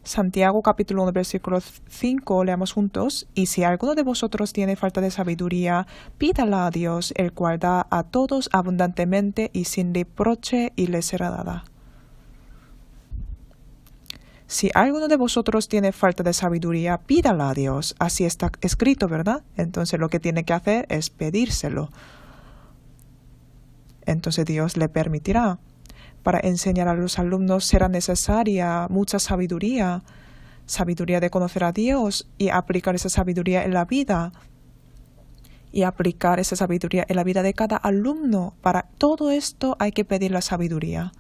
Santiago capítulo 1 versículo 5, leamos juntos. Y si alguno de vosotros tiene falta de sabiduría, pídala a Dios, el cual da a todos abundantemente y sin reproche, y le será dada. Si alguno de vosotros tiene falta de sabiduría, pídala a Dios. Así está escrito, ¿verdad? Entonces lo que tiene que hacer es pedírselo. Entonces Dios le permitirá. Para enseñar a los alumnos será necesaria mucha sabiduría. Sabiduría de conocer a Dios y aplicar esa sabiduría en la vida. Y aplicar esa sabiduría en la vida de cada alumno. Para todo esto hay que pedir la sabiduría.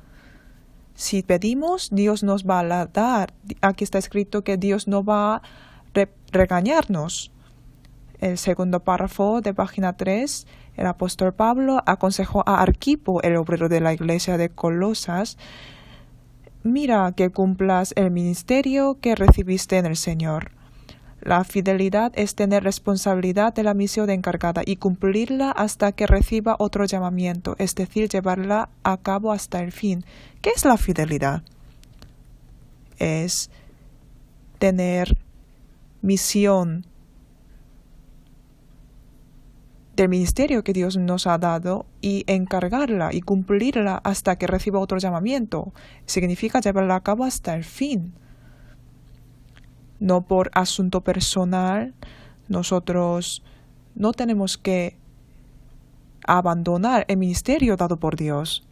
Si pedimos, Dios nos va a dar. Aquí está escrito que Dios no va a regañarnos. El segundo párrafo de página 3, el apóstol Pablo aconsejó a Arquipo, el obrero de la iglesia de Colosas: mira que cumplas el ministerio que recibiste en el Señor. La fidelidad es tener responsabilidad de la misión encargada y cumplirla hasta que reciba otro llamamiento, es decir, llevarla a cabo hasta el fin. ¿Qué es la fidelidad? Es tener misión del ministerio que Dios nos ha dado y encargarla y cumplirla hasta que reciba otro llamamiento. Significa llevarla a cabo hasta el fin. No por asunto personal. Nosotros no tenemos que abandonar el ministerio dado por Dios.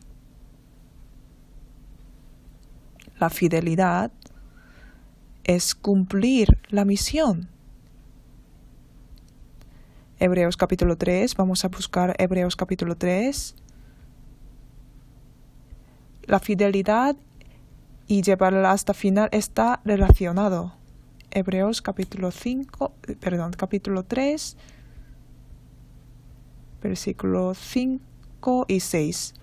La fidelidad es cumplir la misión. Hebreos capítulo 3, vamos a buscar Hebreos capítulo 3. La fidelidad y llevarla hasta final está relacionado. Hebreos capítulo 3, versículos 5 y 6.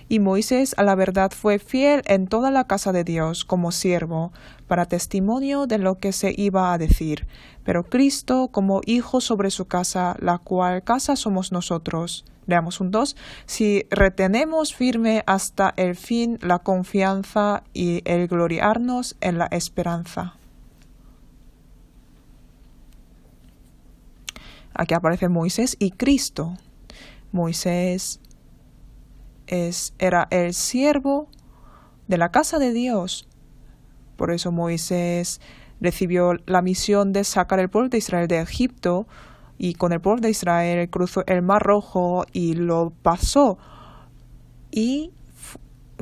Y Moisés a la verdad fue fiel en toda la casa de Dios como siervo, para testimonio de lo que se iba a decir. Pero Cristo como hijo sobre su casa, la cual casa somos nosotros. Leamos juntos. Si retenemos firme hasta el fin la confianza y el gloriarnos en la esperanza. Aquí aparece Moisés y Cristo. Moisés era el siervo de la casa de Dios. Por eso Moisés recibió la misión de sacar el pueblo de Israel de Egipto, y con el pueblo de Israel cruzó el Mar Rojo y lo pasó. Y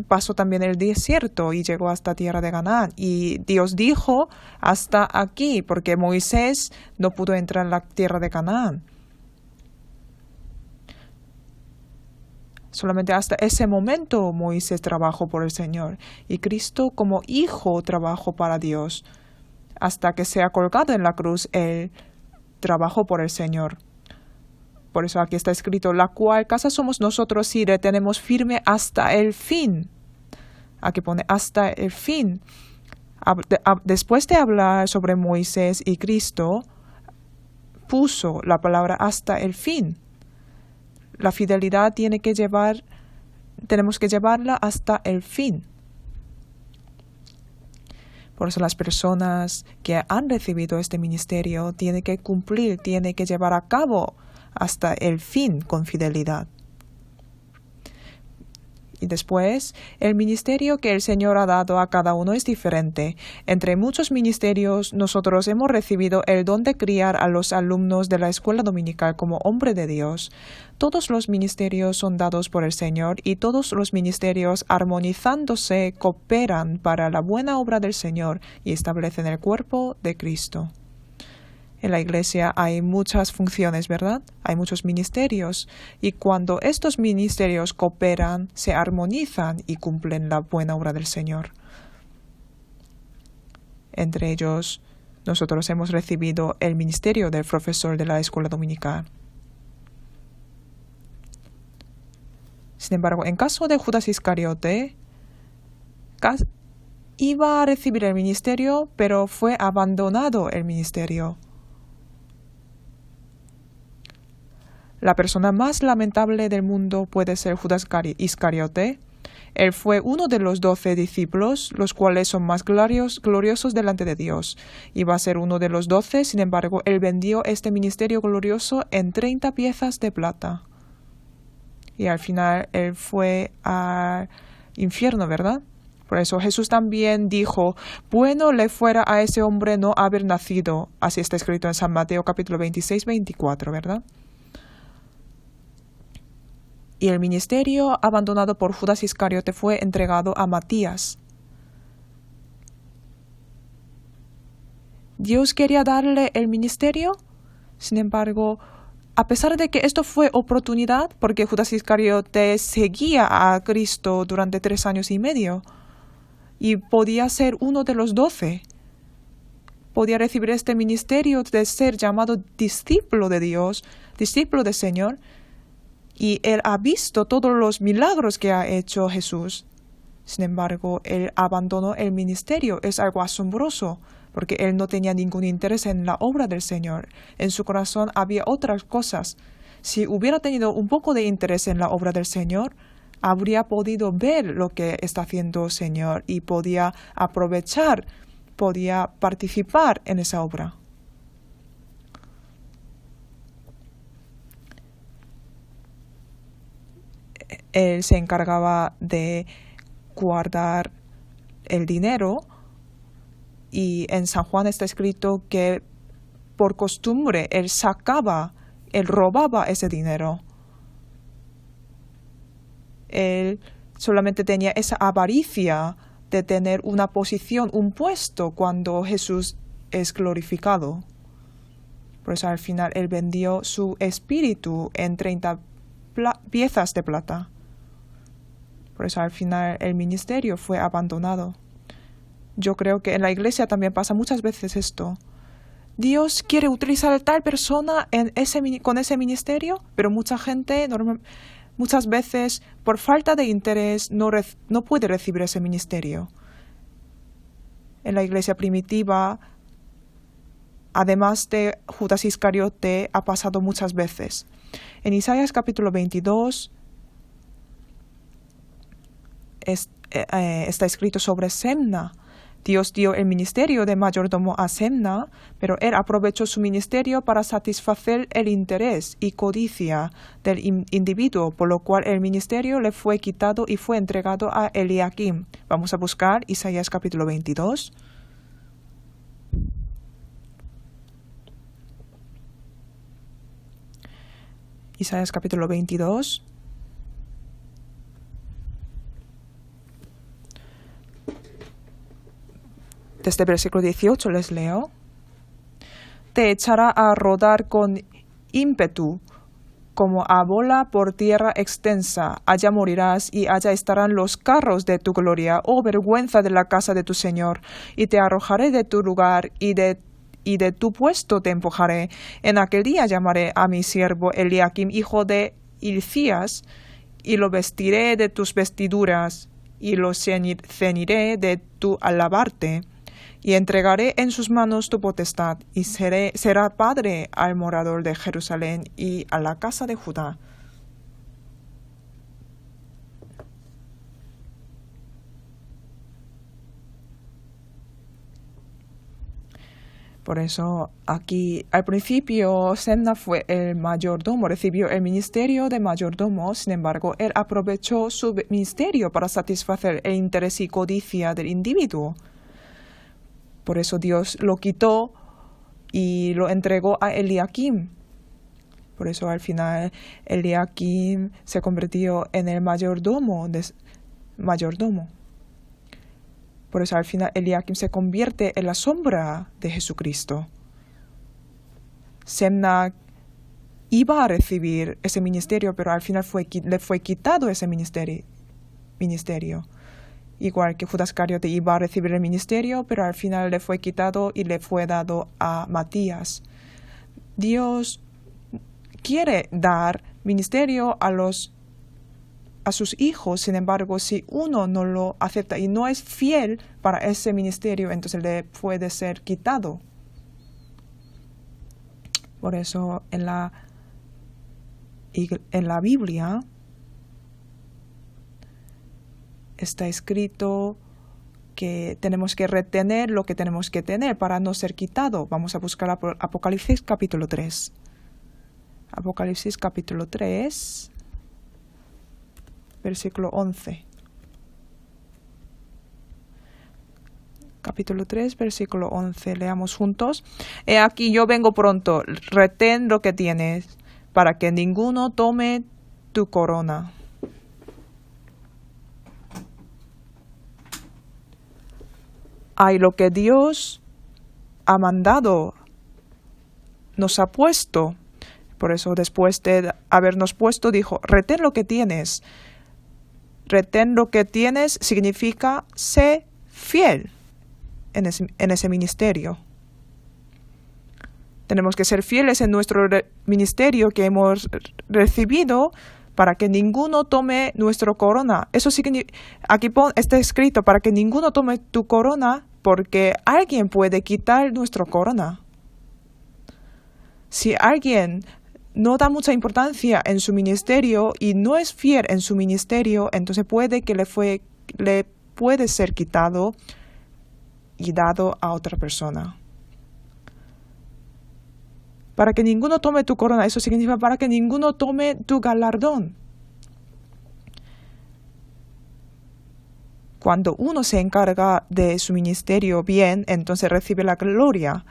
pasó también el desierto y llegó hasta tierra de Canaán. Y Dios dijo: hasta aquí, porque Moisés no pudo entrar en la tierra de Canaán. Solamente hasta ese momento Moisés trabajó por el Señor. Y Cristo como hijo trabajó para Dios. Hasta que sea colgado en la cruz, él trabajó por el Señor. Por eso aquí está escrito: la cual casa somos nosotros si retenemos firme hasta el fin. Aquí pone hasta el fin. Después de hablar sobre Moisés y Cristo, puso la palabra hasta el fin. La fidelidad tenemos que llevarla hasta el fin. Por eso las personas que han recibido este ministerio tienen que cumplir, tienen que llevar a cabo hasta el fin con fidelidad. Y después, el ministerio que el Señor ha dado a cada uno es diferente. Entre muchos ministerios, nosotros hemos recibido el don de criar a los alumnos de la escuela dominical como hombre de Dios. Todos los ministerios son dados por el Señor y todos los ministerios, armonizándose, cooperan para la buena obra del Señor y establecen el cuerpo de Cristo. En la iglesia hay muchas funciones, ¿verdad? Hay muchos ministerios. Y cuando estos ministerios cooperan, se armonizan y cumplen la buena obra del Señor. Entre ellos, nosotros hemos recibido el ministerio del profesor de la escuela dominical. Sin embargo, en caso de Judas Iscariote, iba a recibir el ministerio, pero fue abandonado el ministerio. La persona más lamentable del mundo puede ser Judas Iscariote. Él fue uno de los 12 discípulos, los cuales son más gloriosos delante de Dios. Iba a ser uno de los 12, sin embargo, él vendió este ministerio glorioso en 30 piezas de plata. Y al final él fue al infierno, ¿verdad? Por eso Jesús también dijo, bueno le fuera a ese hombre no haber nacido. Así está escrito en San Mateo capítulo 26, 24, ¿verdad? Y el ministerio abandonado por Judas Iscariote fue entregado a Matías. Dios quería darle el ministerio, sin embargo, a pesar de que esto fue oportunidad, porque Judas Iscariote seguía a Cristo durante 3 años y medio, y podía ser uno de los 12, podía recibir este ministerio de ser llamado discípulo de Dios, discípulo del Señor, y él ha visto todos los milagros que ha hecho Jesús. Sin embargo, él abandonó el ministerio. Es algo asombroso, porque él no tenía ningún interés en la obra del Señor. En su corazón había otras cosas. Si hubiera tenido un poco de interés en la obra del Señor, habría podido ver lo que está haciendo el Señor y podía aprovechar, podía participar en esa obra. Él se encargaba de guardar el dinero y en San Juan está escrito que por costumbre él robaba ese dinero. Él solamente tenía esa avaricia de tener una posición, un puesto cuando Jesús es glorificado. Por eso al final él vendió su espíritu en 30 piezas de plata. Por eso al final el ministerio fue abandonado. Yo creo que en la iglesia también pasa muchas veces esto. Dios quiere utilizar a tal persona con ese ministerio, pero mucha gente muchas veces por falta de interés no puede recibir ese ministerio. En la iglesia primitiva, además de Judas Iscariote, ha pasado muchas veces. En Isaías capítulo 22 está escrito sobre Semna. Dios dio el ministerio de mayordomo a Semna, pero él aprovechó su ministerio para satisfacer el interés y codicia del individuo, por lo cual el ministerio le fue quitado y fue entregado a Eliakim. Vamos a buscar Isaías capítulo 22. Isaías capítulo 22. Desde el versículo 18 les leo. Te echará a rodar con ímpetu, como a bola por tierra extensa. Allá morirás y allá estarán los carros de tu gloria, oh vergüenza de la casa de tu Señor. Y te arrojaré de tu lugar y de tu puesto te empujaré. En aquel día llamaré a mi siervo Eliakim, hijo de Hilcías, y lo vestiré de tus vestiduras, y lo ceñiré de tu alabarte. Y entregaré en sus manos tu potestad, y será padre al morador de Jerusalén y a la casa de Judá. Por eso aquí al principio Semna fue el mayordomo, recibió el ministerio de mayordomo, sin embargo él aprovechó su ministerio para satisfacer el interés y codicia del individuo. Por eso Dios lo quitó y lo entregó a Eliakim. Por eso al final Eliakim se convirtió en el mayordomo. Por eso al final Eliakim se convierte en la sombra de Jesucristo. Semna iba a recibir ese ministerio, pero al final le fue quitado ese ministerio. Igual que Judas Iscariote iba a recibir el ministerio, pero al final le fue quitado y le fue dado a Matías. Dios quiere dar ministerio a sus hijos, sin embargo, si uno no lo acepta y no es fiel para ese ministerio, entonces le puede ser quitado. Por eso en la Biblia está escrito que tenemos que retener lo que tenemos que tener para no ser quitado. Vamos a buscar Apocalipsis capítulo 3. Apocalipsis capítulo 3, versículo 11. Capítulo 3, versículo 11. Leamos juntos. He aquí yo vengo pronto, retén lo que tienes, para que ninguno tome tu corona. Hay lo que Dios ha mandado, nos ha puesto. Por eso después de habernos puesto, dijo, retén lo que tienes. Retén lo que tienes significa sé fiel en ese ministerio. Tenemos que ser fieles en nuestro ministerio que hemos recibido para que ninguno tome nuestra corona. Eso significa, aquí está escrito, para que ninguno tome tu corona, porque alguien puede quitar nuestra corona. Si alguien no da mucha importancia en su ministerio y no es fiel en su ministerio, entonces puede que le puede ser quitado y dado a otra persona. Para que ninguno tome tu corona, eso significa para que ninguno tome tu galardón. Cuando uno se encarga de su ministerio bien, entonces recibe la gloria.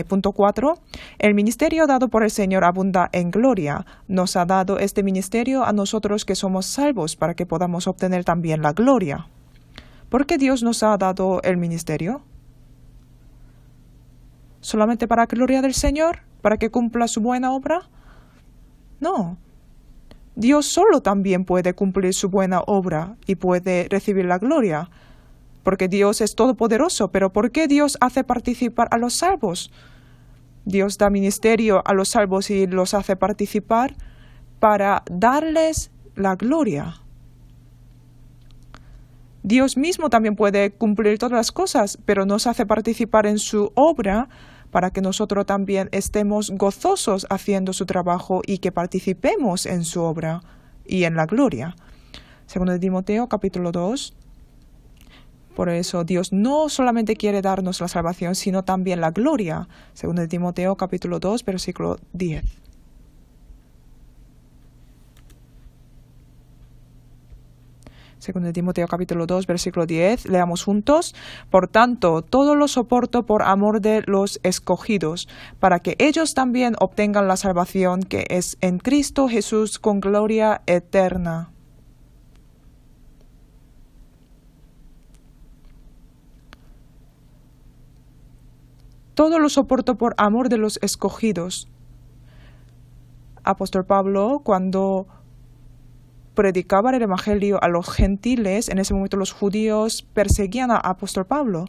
Punto 4. El ministerio dado por el Señor abunda en gloria. Nos ha dado este ministerio a nosotros que somos salvos para que podamos obtener también la gloria. ¿Por qué Dios nos ha dado el ministerio? ¿Solamente para la gloria del Señor? ¿Para que cumpla su buena obra? No. Dios solo también puede cumplir su buena obra y puede recibir la gloria. Porque Dios es todopoderoso. Pero ¿por qué Dios hace participar a los salvos? Dios da ministerio a los salvos y los hace participar para darles la gloria. Dios mismo también puede cumplir todas las cosas, pero nos hace participar en su obra para que nosotros también estemos gozosos haciendo su trabajo y que participemos en su obra y en la gloria. Segundo de Timoteo, capítulo 2. Por eso Dios no solamente quiere darnos la salvación, sino también la gloria. Segundo de Timoteo, capítulo 2, versículo 10. Segundo de Timoteo capítulo 2, versículo 10, leamos juntos. Por tanto, todo lo soporto por amor de los escogidos, para que ellos también obtengan la salvación que es en Cristo Jesús con gloria eterna. Todo lo soporto por amor de los escogidos. Apóstol Pablo, cuando predicaba el evangelio a los gentiles, en ese momento los judíos perseguían a Apóstol Pablo.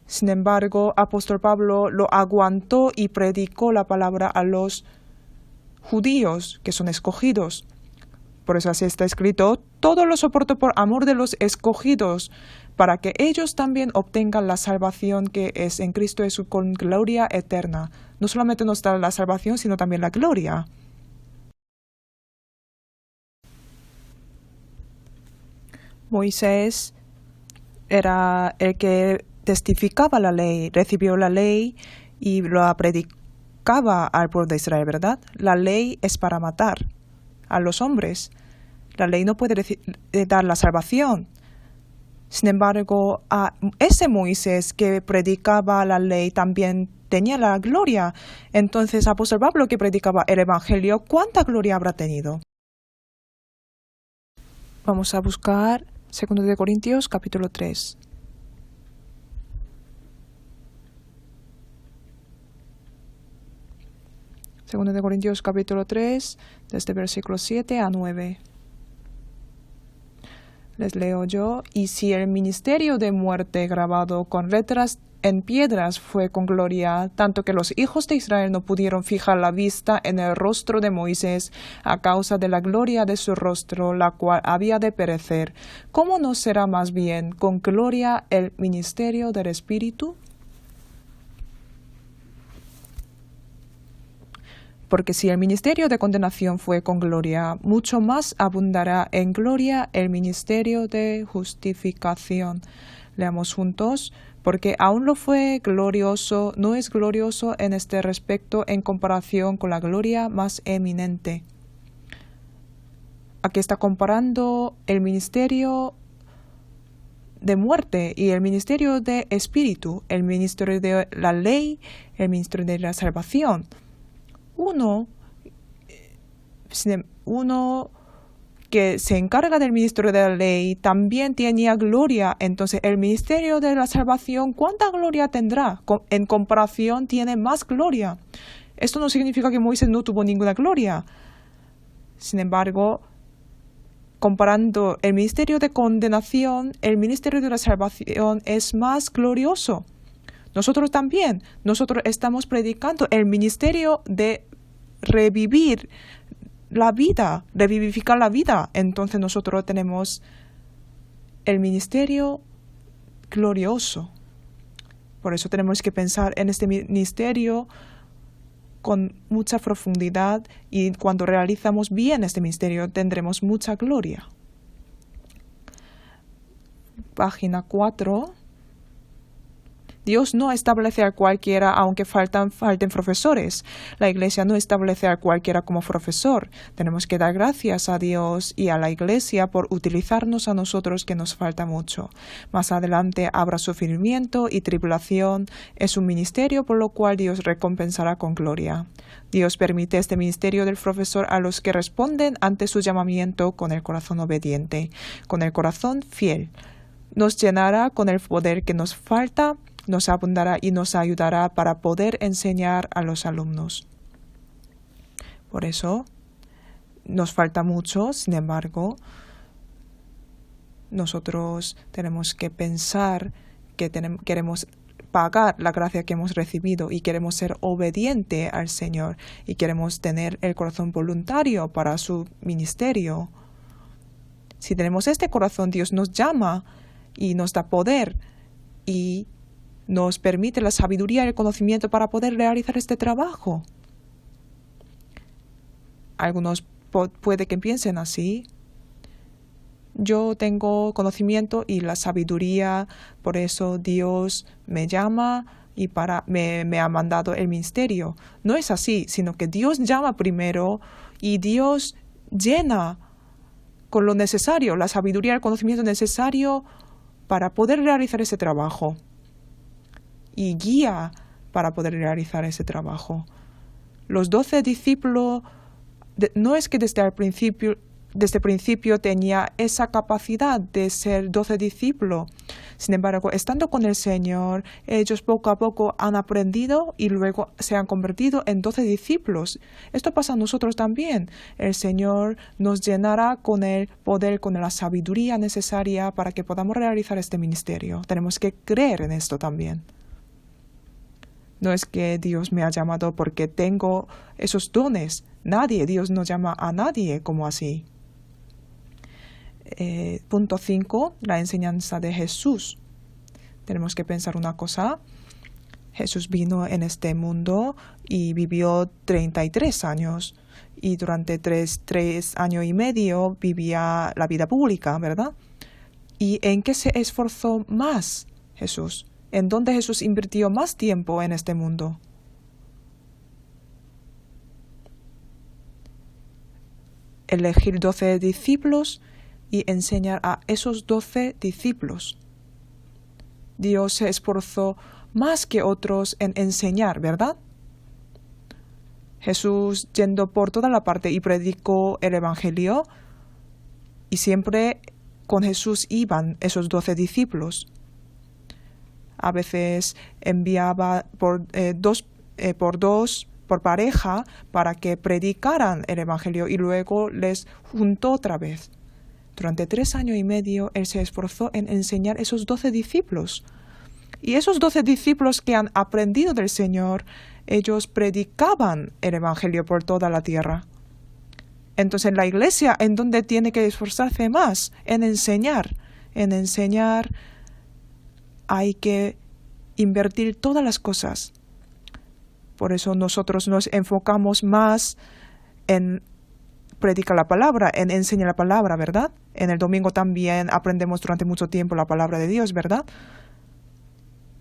Sin embargo, Apóstol Pablo lo aguantó y predicó la palabra a los judíos, que son escogidos. Por eso así está escrito, todo lo soporto por amor de los escogidos, para que ellos también obtengan la salvación que es en Cristo Jesús con gloria eterna. No solamente nos da la salvación, sino también la gloria. Moisés era el que testificaba la ley, recibió la ley y la predicaba al pueblo de Israel, ¿verdad? La ley es para matar a los hombres. La ley no puede dar la salvación. Sin embargo, a ese Moisés que predicaba la ley también tenía la gloria. Entonces, apóstol Pablo que predicaba el Evangelio, ¿cuánta gloria habrá tenido? Vamos a buscar 2 de Corintios, capítulo 3. Segundo de Corintios capítulo 3, desde versículos 7 a 9. Les leo yo. Y si el ministerio de muerte grabado con letras en piedras fue con gloria, tanto que los hijos de Israel no pudieron fijar la vista en el rostro de Moisés a causa de la gloria de su rostro, la cual había de perecer, ¿cómo no será más bien con gloria el ministerio del Espíritu? Porque si el ministerio de condenación fue con gloria, mucho más abundará en gloria el ministerio de justificación. Leamos juntos. Porque aún lo fue glorioso, no es glorioso en este respecto en comparación con la gloria más eminente. Aquí está comparando el ministerio de muerte y el ministerio de espíritu, el ministerio de la ley, el ministerio de la salvación. Uno que se encarga del ministerio de la ley también tenía gloria. Entonces, el ministerio de la salvación, ¿cuánta gloria tendrá? En comparación, tiene más gloria. Esto no significa que Moisés no tuvo ninguna gloria. Sin embargo, comparando el ministerio de condenación, el ministerio de la salvación es más glorioso. Nosotros también, nosotros estamos predicando el ministerio de revivir la vida, de vivificar la vida. Entonces nosotros tenemos el ministerio glorioso. Por eso tenemos que pensar en este ministerio con mucha profundidad y cuando realizamos bien este ministerio tendremos mucha gloria. Página 4. Dios no establece a cualquiera aunque falten profesores. La Iglesia no establece a cualquiera como profesor. Tenemos que dar gracias a Dios y a la Iglesia por utilizarnos a nosotros que nos falta mucho. Más adelante habrá sufrimiento y tribulación. Es un ministerio por lo cual Dios recompensará con gloria. Dios permite este ministerio del profesor a los que responden ante su llamamiento con el corazón obediente, con el corazón fiel. Nos llenará con el poder que nos falta, nos abundará y nos ayudará para poder enseñar a los alumnos. Por eso, nos falta mucho, sin embargo, nosotros tenemos que pensar que queremos pagar la gracia que hemos recibido y queremos ser obedientes al Señor y queremos tener el corazón voluntario para su ministerio. Si tenemos este corazón, Dios nos llama y nos da poder y nos permite la sabiduría y el conocimiento para poder realizar este trabajo. Algunos puede que piensen así. Yo tengo conocimiento y la sabiduría, por eso Dios me llama y me ha mandado el ministerio. No es así, sino que Dios llama primero y Dios llena con lo necesario, la sabiduría y el conocimiento necesario para poder realizar ese trabajo. Y guía para poder realizar ese trabajo. Los 12 discípulos, no es que desde el principio tenía esa capacidad de ser 12 discípulos. Sin embargo, estando con el Señor, ellos poco a poco han aprendido y luego se han convertido en 12 discípulos. Esto pasa a nosotros también. El Señor nos llenará con el poder, con la sabiduría necesaria para que podamos realizar este ministerio. Tenemos que creer en esto también. No es que Dios me ha llamado porque tengo esos dones. Dios no llama a nadie como así. Punto 5, la enseñanza de Jesús. Tenemos que pensar una cosa. Jesús vino en este mundo y vivió 33 años. Y durante 3 años y medio vivía la vida pública, ¿verdad? ¿Y en qué se esforzó más Jesús? en dónde Jesús invirtió más tiempo en este mundo. Elegir 12 discípulos y enseñar a esos 12 discípulos. Dios se esforzó más que otros en enseñar, ¿verdad? Jesús yendo por toda la parte y predicó el Evangelio, y siempre con Jesús iban esos 12 discípulos. A veces enviaba por dos por pareja para que predicaran el Evangelio y luego les juntó otra vez. Durante 3 años y medio Él se esforzó en enseñar esos 12 discípulos. Y esos 12 discípulos que han aprendido del Señor, ellos predicaban el Evangelio por toda la tierra. Entonces la iglesia, ¿en dónde tiene que esforzarse más? En enseñar. En enseñar hay que invertir todas las cosas. Por eso nosotros nos enfocamos más en predicar la palabra, en enseñar la palabra, ¿verdad? En el domingo también aprendemos durante mucho tiempo la palabra de Dios, ¿verdad?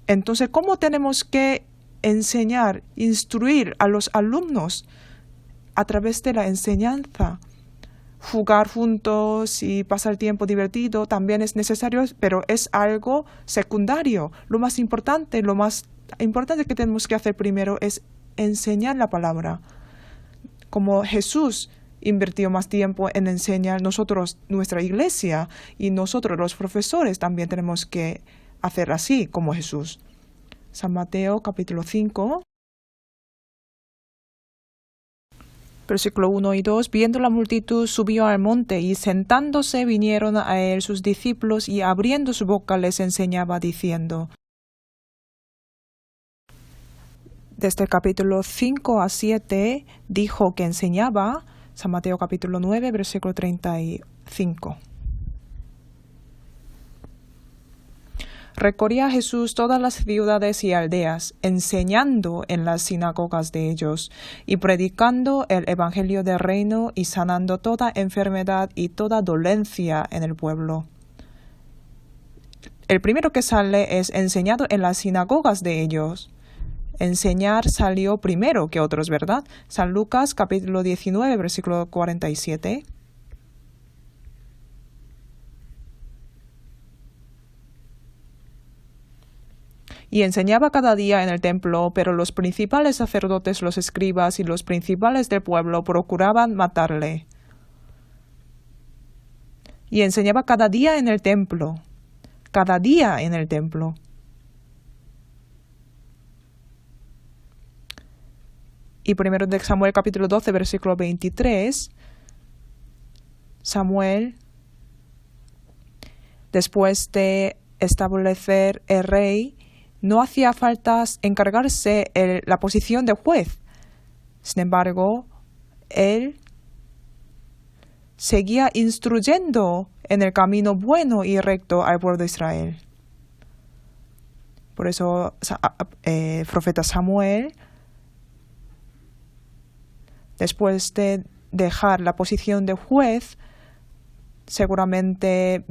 Entonces, ¿cómo tenemos que enseñar, instruir a los alumnos? A través de la enseñanza. Jugar juntos y pasar tiempo divertido también es necesario, pero es algo secundario. Lo más importante que tenemos que hacer primero es enseñar la palabra. Como Jesús invirtió más tiempo en enseñar, nosotros, nuestra iglesia, y nosotros los profesores también tenemos que hacer así como Jesús. San Mateo capítulo 5. Versículo 1 y 2. Viendo la multitud, subió al monte, y sentándose vinieron a él sus discípulos, y abriendo su boca les enseñaba, diciendo. Desde el capítulo 5 a 7 dijo que enseñaba. San Mateo capítulo 9, versículo 35. Recorría Jesús todas las ciudades y aldeas, enseñando en las sinagogas de ellos, y predicando el evangelio del reino y sanando toda enfermedad y toda dolencia en el pueblo. El primero que sale es enseñado en las sinagogas de ellos. Enseñar salió primero que otros, ¿verdad? San Lucas capítulo 19, versículo 47. Y enseñaba cada día en el templo, pero los principales sacerdotes, los escribas y los principales del pueblo procuraban matarle. Y enseñaba cada día en el templo. Cada día en el templo. Y primero de Samuel capítulo 12, versículo 23, Samuel, después de establecer el rey, no hacía falta encargarse la posición de juez. Sin embargo, él seguía instruyendo en el camino bueno y recto al pueblo de Israel. Por eso, profeta Samuel, después de dejar la posición de juez, seguramente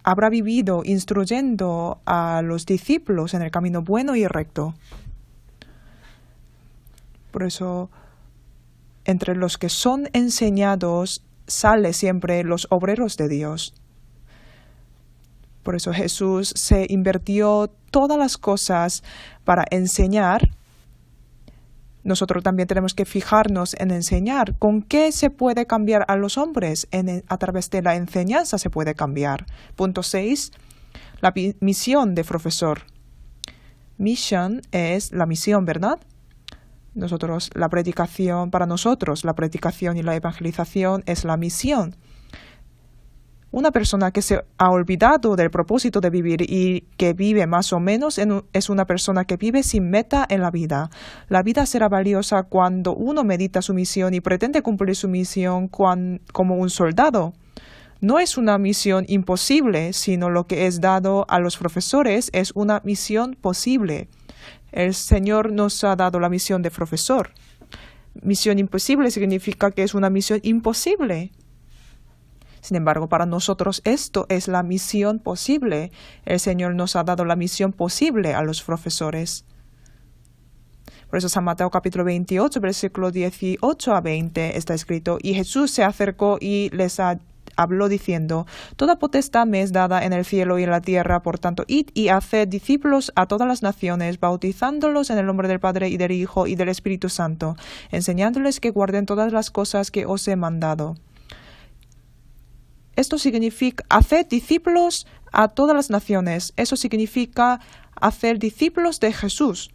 habrá vivido instruyendo a los discípulos en el camino bueno y recto. Por eso, entre los que son enseñados, sale siempre los obreros de Dios. Por eso Jesús se invirtió todas las cosas para enseñar. Nosotros también tenemos que fijarnos en enseñar. ¿Con qué se puede cambiar a los hombres? A través de la enseñanza se puede cambiar. Punto 6. La misión de profesor. Mission es la misión, ¿verdad? Para nosotros, la predicación y la evangelización es la misión. Una persona que se ha olvidado del propósito de vivir y que vive más o menos es una persona que vive sin meta en la vida. La vida será valiosa cuando uno medita su misión y pretende cumplir su misión como un soldado. No es una misión imposible, sino lo que es dado a los profesores es una misión posible. El Señor nos ha dado la misión de profesor. Misión imposible significa que es una misión imposible. Sin embargo, para nosotros esto es la misión posible. El Señor nos ha dado la misión posible a los profesores. Por eso San Mateo capítulo 28, versículo 18 a 20 está escrito: y Jesús se acercó y les habló diciendo: toda potestad me es dada en el cielo y en la tierra, por tanto, id y haced discípulos a todas las naciones, bautizándolos en el nombre del Padre y del Hijo y del Espíritu Santo, enseñándoles que guarden todas las cosas que os he mandado. Esto significa hacer discípulos a todas las naciones. Eso significa hacer discípulos de Jesús.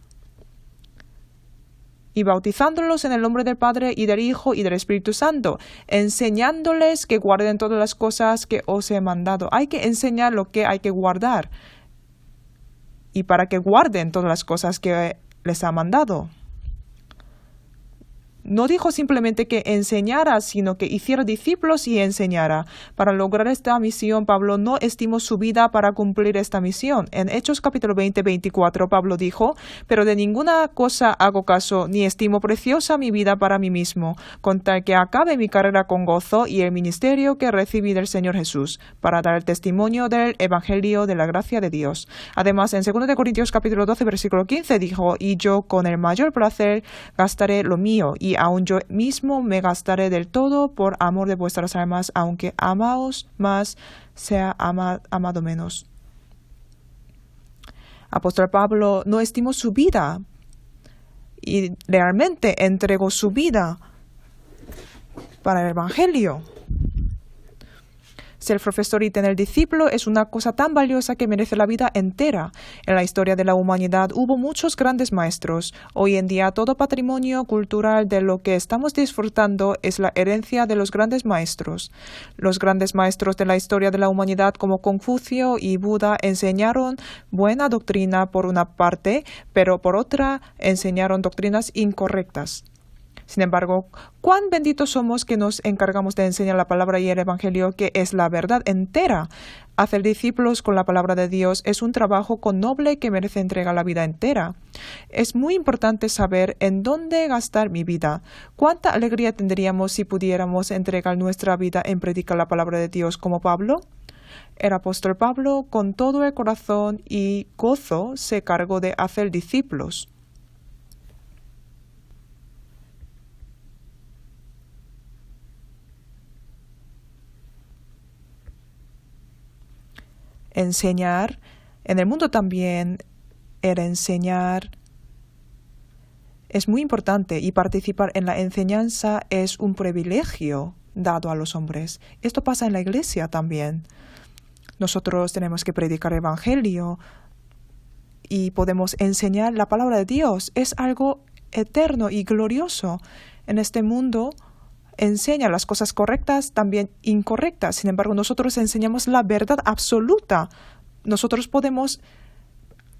Y bautizándolos en el nombre del Padre y del Hijo y del Espíritu Santo, enseñándoles que guarden todas las cosas que os he mandado. Hay que enseñar lo que hay que guardar. Y para que guarden todas las cosas que les ha mandado. No dijo simplemente que enseñara, sino que hiciera discípulos y enseñara. Para lograr esta misión, Pablo no estimó su vida para cumplir esta misión. En Hechos capítulo 20, 24, Pablo dijo: pero de ninguna cosa hago caso, ni estimo preciosa mi vida para mí mismo, con tal que acabe mi carrera con gozo y el ministerio que recibí del Señor Jesús, para dar el testimonio del Evangelio de la gracia de Dios. Además, en 2 Corintios capítulo 12, versículo 15, dijo: y yo con el mayor placer gastaré lo mío, y aun yo mismo me gastaré del todo por amor de vuestras almas, aunque amaos más, sea amado menos. Apóstol Pablo no estimó su vida y realmente entregó su vida para el Evangelio. Ser profesor y tener discípulo es una cosa tan valiosa que merece la vida entera. En la historia de la humanidad hubo muchos grandes maestros. Hoy en día todo patrimonio cultural de lo que estamos disfrutando es la herencia de los grandes maestros. Los grandes maestros de la historia de la humanidad como Confucio y Buda enseñaron buena doctrina por una parte, pero por otra enseñaron doctrinas incorrectas. Sin embargo, cuán benditos somos que nos encargamos de enseñar la palabra y el Evangelio, que es la verdad entera. Hacer discípulos con la palabra de Dios es un trabajo noble que merece entregar la vida entera. Es muy importante saber en dónde gastar mi vida. ¿Cuánta alegría tendríamos si pudiéramos entregar nuestra vida en predicar la palabra de Dios como Pablo? El apóstol Pablo, con todo el corazón y gozo, se cargó de hacer discípulos. Enseñar, en el mundo también, el enseñar es muy importante y participar en la enseñanza es un privilegio dado a los hombres. Esto pasa en la iglesia también. Nosotros tenemos que predicar el Evangelio y podemos enseñar la palabra de Dios. Es algo eterno y glorioso. En este mundo enseña las cosas correctas, también incorrectas. Sin embargo, nosotros enseñamos la verdad absoluta. Nosotros podemos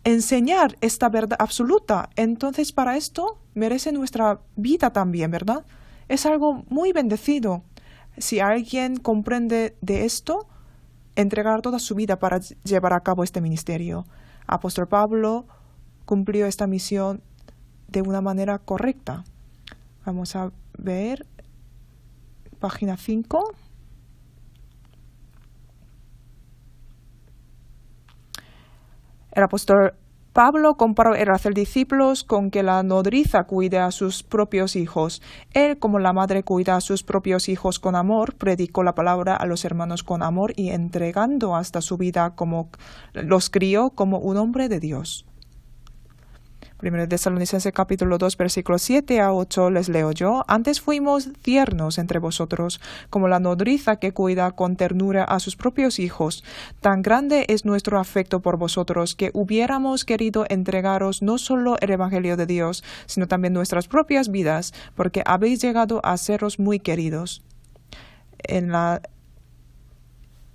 enseñar esta verdad absoluta. Entonces, para esto merece nuestra vida también, ¿verdad? Es algo muy bendecido. Si alguien comprende de esto, entregar toda su vida para llevar a cabo este ministerio. Apóstol Pablo cumplió esta misión de una manera correcta. Vamos a ver página 5. El apóstol Pablo comparó el hacer discípulos con que la nodriza cuide a sus propios hijos. Él, como la madre cuida a sus propios hijos con amor, predicó la palabra a los hermanos con amor y entregando hasta su vida como los crió como un hombre de Dios. 1 Tesalonicenses capítulo 2, versículos 7 a 8 les leo yo. Antes fuimos tiernos entre vosotros, como la nodriza que cuida con ternura a sus propios hijos. Tan grande es nuestro afecto por vosotros que hubiéramos querido entregaros no solo el Evangelio de Dios, sino también nuestras propias vidas, porque habéis llegado a seros muy queridos.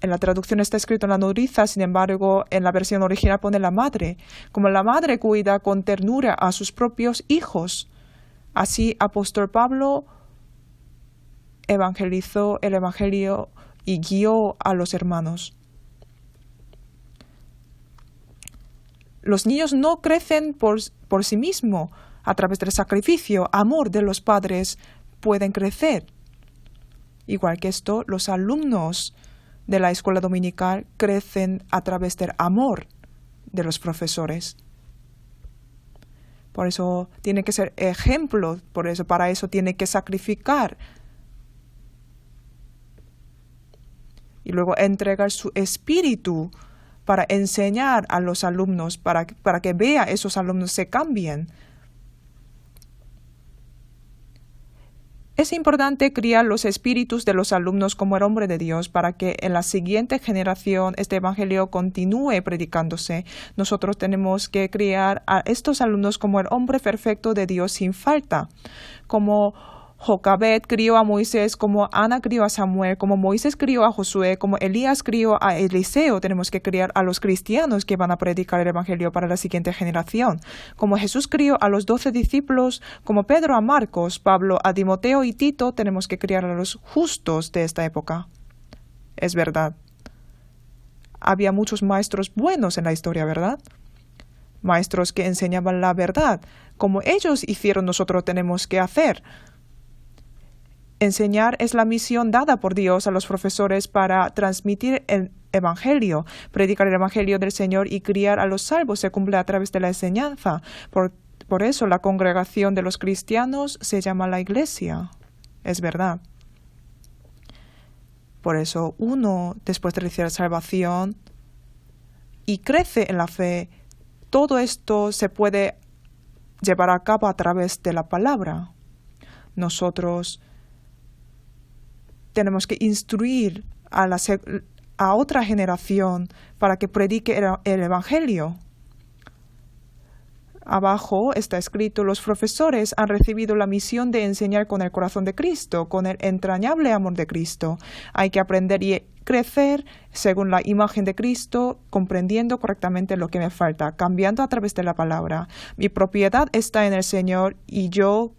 En la traducción está escrito la nodriza, sin embargo, en la versión original pone la madre. Como la madre cuida con ternura a sus propios hijos, así apóstol Pablo evangelizó el Evangelio y guió a los hermanos. Los niños no crecen por sí mismos. A través del sacrificio, amor de los padres pueden crecer. Igual que esto, los alumnos de la escuela dominical crecen a través del amor de los profesores. Por eso tiene que ser ejemplo, para eso tiene que sacrificar. Y luego entregar su espíritu para enseñar a los alumnos, para que vea esos alumnos se cambien. Es importante criar los espíritus de los alumnos como el hombre de Dios para que en la siguiente generación este evangelio continúe predicándose. Nosotros tenemos que criar a estos alumnos como el hombre perfecto de Dios sin falta, como Jocabed crió a Moisés, como Ana crió a Samuel, como Moisés crió a Josué, como Elías crió a Eliseo. Tenemos que criar a los cristianos que van a predicar el evangelio para la siguiente generación. Como Jesús crió a los 12 discípulos, como Pedro a Marcos, Pablo a Timoteo y Tito, tenemos que criar a los justos de esta época. Es verdad. Había muchos maestros buenos en la historia, ¿verdad? Maestros que enseñaban la verdad. Como ellos hicieron, nosotros tenemos que hacer. Enseñar es la misión dada por Dios a los profesores para transmitir el evangelio. Predicar el evangelio del Señor y criar a los salvos se cumple a través de la enseñanza. Por eso la congregación de los cristianos se llama la iglesia. Es verdad. Por eso uno, después de recibir salvación y crece en la fe, todo esto se puede llevar a cabo a través de la palabra. Nosotros tenemos que instruir a otra generación para que predique el evangelio. Abajo está escrito: los profesores han recibido la misión de enseñar con el corazón de Cristo, con el entrañable amor de Cristo. Hay que aprender y crecer según la imagen de Cristo, comprendiendo correctamente lo que me falta, cambiando a través de la palabra. Mi propiedad está en el Señor y yo,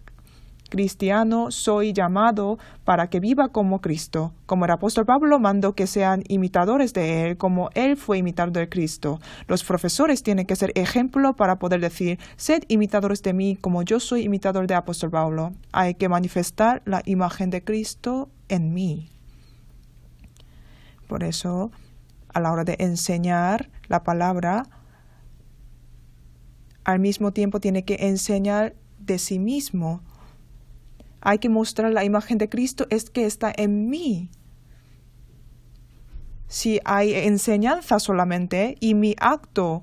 cristiano, soy llamado para que viva como Cristo. Como el apóstol Pablo mandó que sean imitadores de Él, como Él fue imitador de Cristo. Los profesores tienen que ser ejemplo para poder decir: sed imitadores de mí, como yo soy imitador del apóstol Pablo. Hay que manifestar la imagen de Cristo en mí. Por eso, a la hora de enseñar la palabra, al mismo tiempo tiene que enseñar de sí mismo. Hay que mostrar la imagen de Cristo, es que está en mí. Si hay enseñanza solamente y mi acto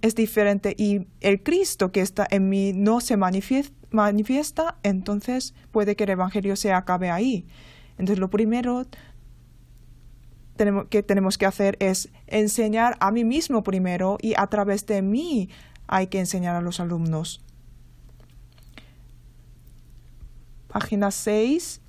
es diferente y el Cristo que está en mí no se manifiesta, entonces puede que el evangelio se acabe ahí. Entonces lo primero que tenemos que hacer es enseñar a mí mismo primero, y a través de mí hay que enseñar a los alumnos. Página 6.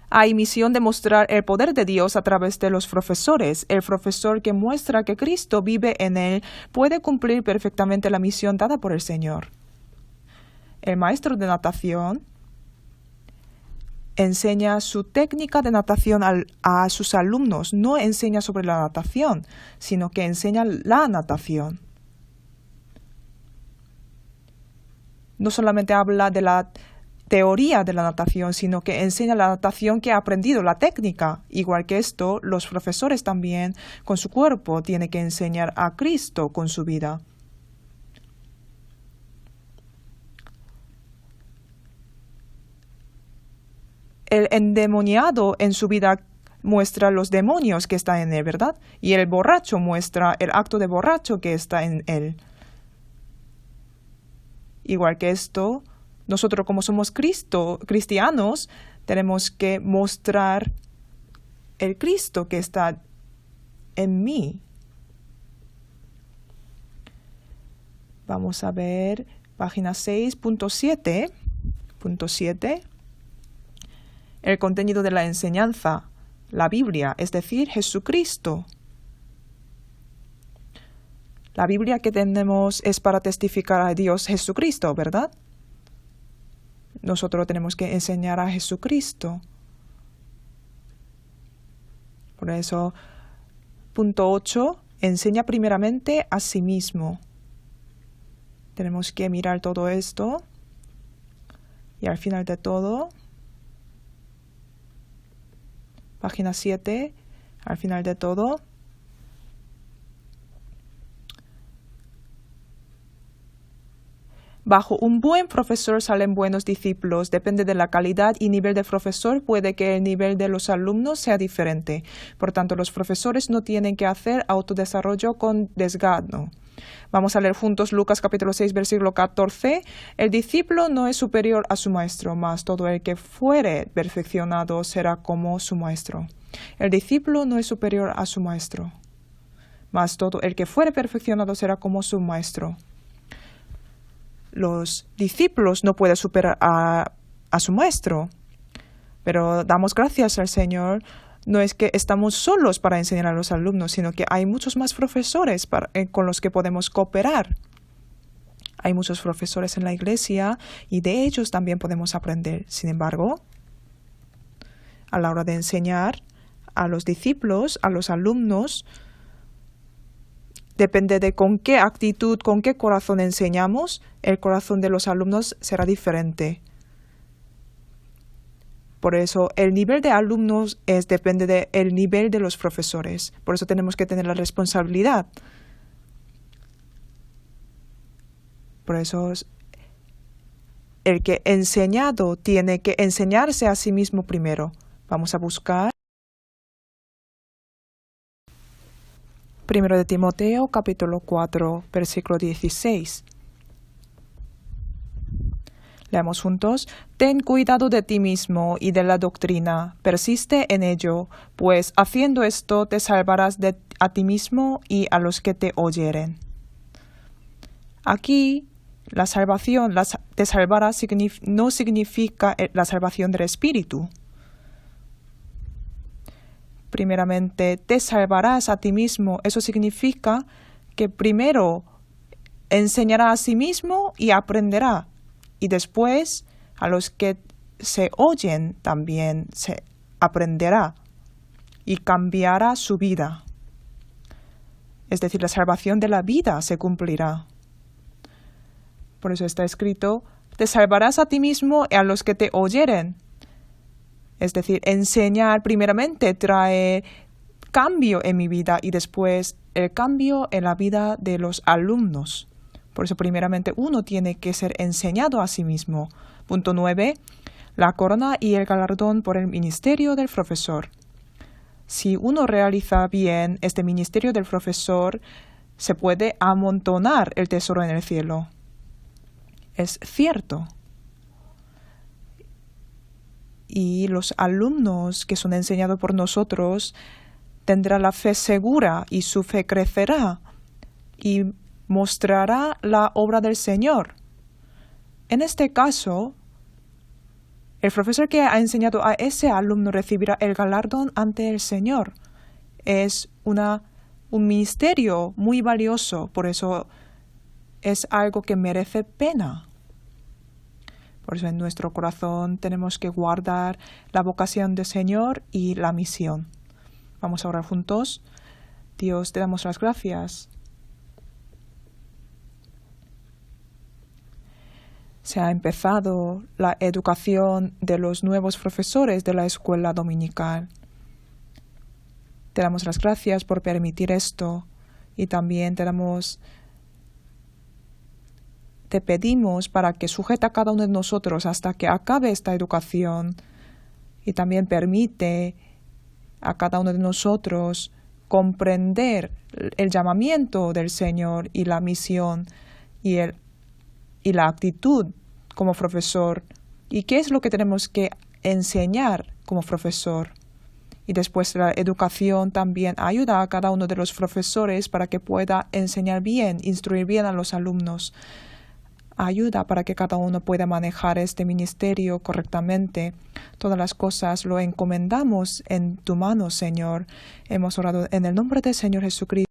Hay misión de mostrar el poder de Dios a través de los profesores. El profesor que muestra que Cristo vive en él puede cumplir perfectamente la misión dada por el Señor. El maestro de natación enseña su técnica de natación a sus alumnos. No enseña sobre la natación, sino que enseña la natación. No solamente habla de la teoría de la natación, sino que enseña la natación que ha aprendido, la técnica. Igual que esto, los profesores también, con su cuerpo, tienen que enseñar a Cristo con su vida. El endemoniado en su vida muestra los demonios que están en él, ¿verdad? Y el borracho muestra el acto de borracho que está en él. Igual que esto, nosotros como somos cristianos, tenemos que mostrar el Cristo que está en mí. Vamos a ver página 6.7. El contenido de la enseñanza, la Biblia, es decir, Jesucristo. La Biblia que tenemos es para testificar a Dios Jesucristo, ¿verdad? Nosotros tenemos que enseñar a Jesucristo. Por eso, punto 8, enseña primeramente a sí mismo. Tenemos que mirar todo esto. Y al final de todo, página 7, al final de todo, bajo un buen profesor salen buenos discípulos. Depende de la calidad y nivel del profesor, puede que el nivel de los alumnos sea diferente. Por tanto, los profesores no tienen que hacer autodesarrollo con desgano. Vamos a leer juntos Lucas capítulo 6, versículo 14. El discípulo no es superior a su maestro, mas todo el que fuere perfeccionado será como su maestro. El discípulo no es superior a su maestro, mas todo el que fuere perfeccionado será como su maestro. Los discípulos no pueden superar a su maestro, pero damos gracias al Señor. No es que estamos solos para enseñar a los alumnos, sino que hay muchos más profesores con los que podemos cooperar. Hay muchos profesores en la iglesia y de ellos también podemos aprender. Sin embargo, a la hora de enseñar a los discípulos, a los alumnos, depende de con qué actitud, con qué corazón enseñamos, el corazón de los alumnos será diferente. Por eso, el nivel de alumnos depende del nivel de los profesores. Por eso tenemos que tener la responsabilidad. Por eso, el que enseñado tiene que enseñarse a sí mismo primero. Vamos a buscar 1 de Timoteo, capítulo 4, versículo 16. Leamos juntos. Ten cuidado de ti mismo y de la doctrina. Persiste en ello, pues haciendo esto te salvarás a ti mismo y a los que te oyeren. Aquí, la salvación, te salvarás no significa la salvación del espíritu. Primeramente, te salvarás a ti mismo. Eso significa que primero enseñará a sí mismo y aprenderá. Y después, a los que se oyen también se aprenderá y cambiará su vida. Es decir, la salvación de la vida se cumplirá. Por eso está escrito, te salvarás a ti mismo y a los que te oyeren. Es decir, enseñar primeramente trae cambio en mi vida y después el cambio en la vida de los alumnos. Por eso, primeramente, uno tiene que ser enseñado a sí mismo. Punto 9. La corona y el galardón por el ministerio del profesor. Si uno realiza bien este ministerio del profesor, se puede amontonar el tesoro en el cielo. Es cierto. Y los alumnos que son enseñados por nosotros tendrán la fe segura y su fe crecerá y mostrará la obra del Señor. En este caso, el profesor que ha enseñado a ese alumno recibirá el galardón ante el Señor. Es un ministerio muy valioso, por eso es algo que merece pena. Por eso en nuestro corazón tenemos que guardar la vocación del Señor y la misión. Vamos a orar juntos. Dios, te damos las gracias. Se ha empezado la educación de los nuevos profesores de la escuela dominical. Te damos las gracias por permitir esto y también te pedimos para que sujeta a cada uno de nosotros hasta que acabe esta educación y también permite a cada uno de nosotros comprender el llamamiento del Señor y la misión y la actitud como profesor y qué es lo que tenemos que enseñar como profesor. Y después la educación también ayuda a cada uno de los profesores para que pueda enseñar bien, instruir bien a los alumnos. Ayuda para que cada uno pueda manejar este ministerio correctamente. Todas las cosas lo encomendamos en tu mano, Señor. Hemos orado en el nombre del Señor Jesucristo.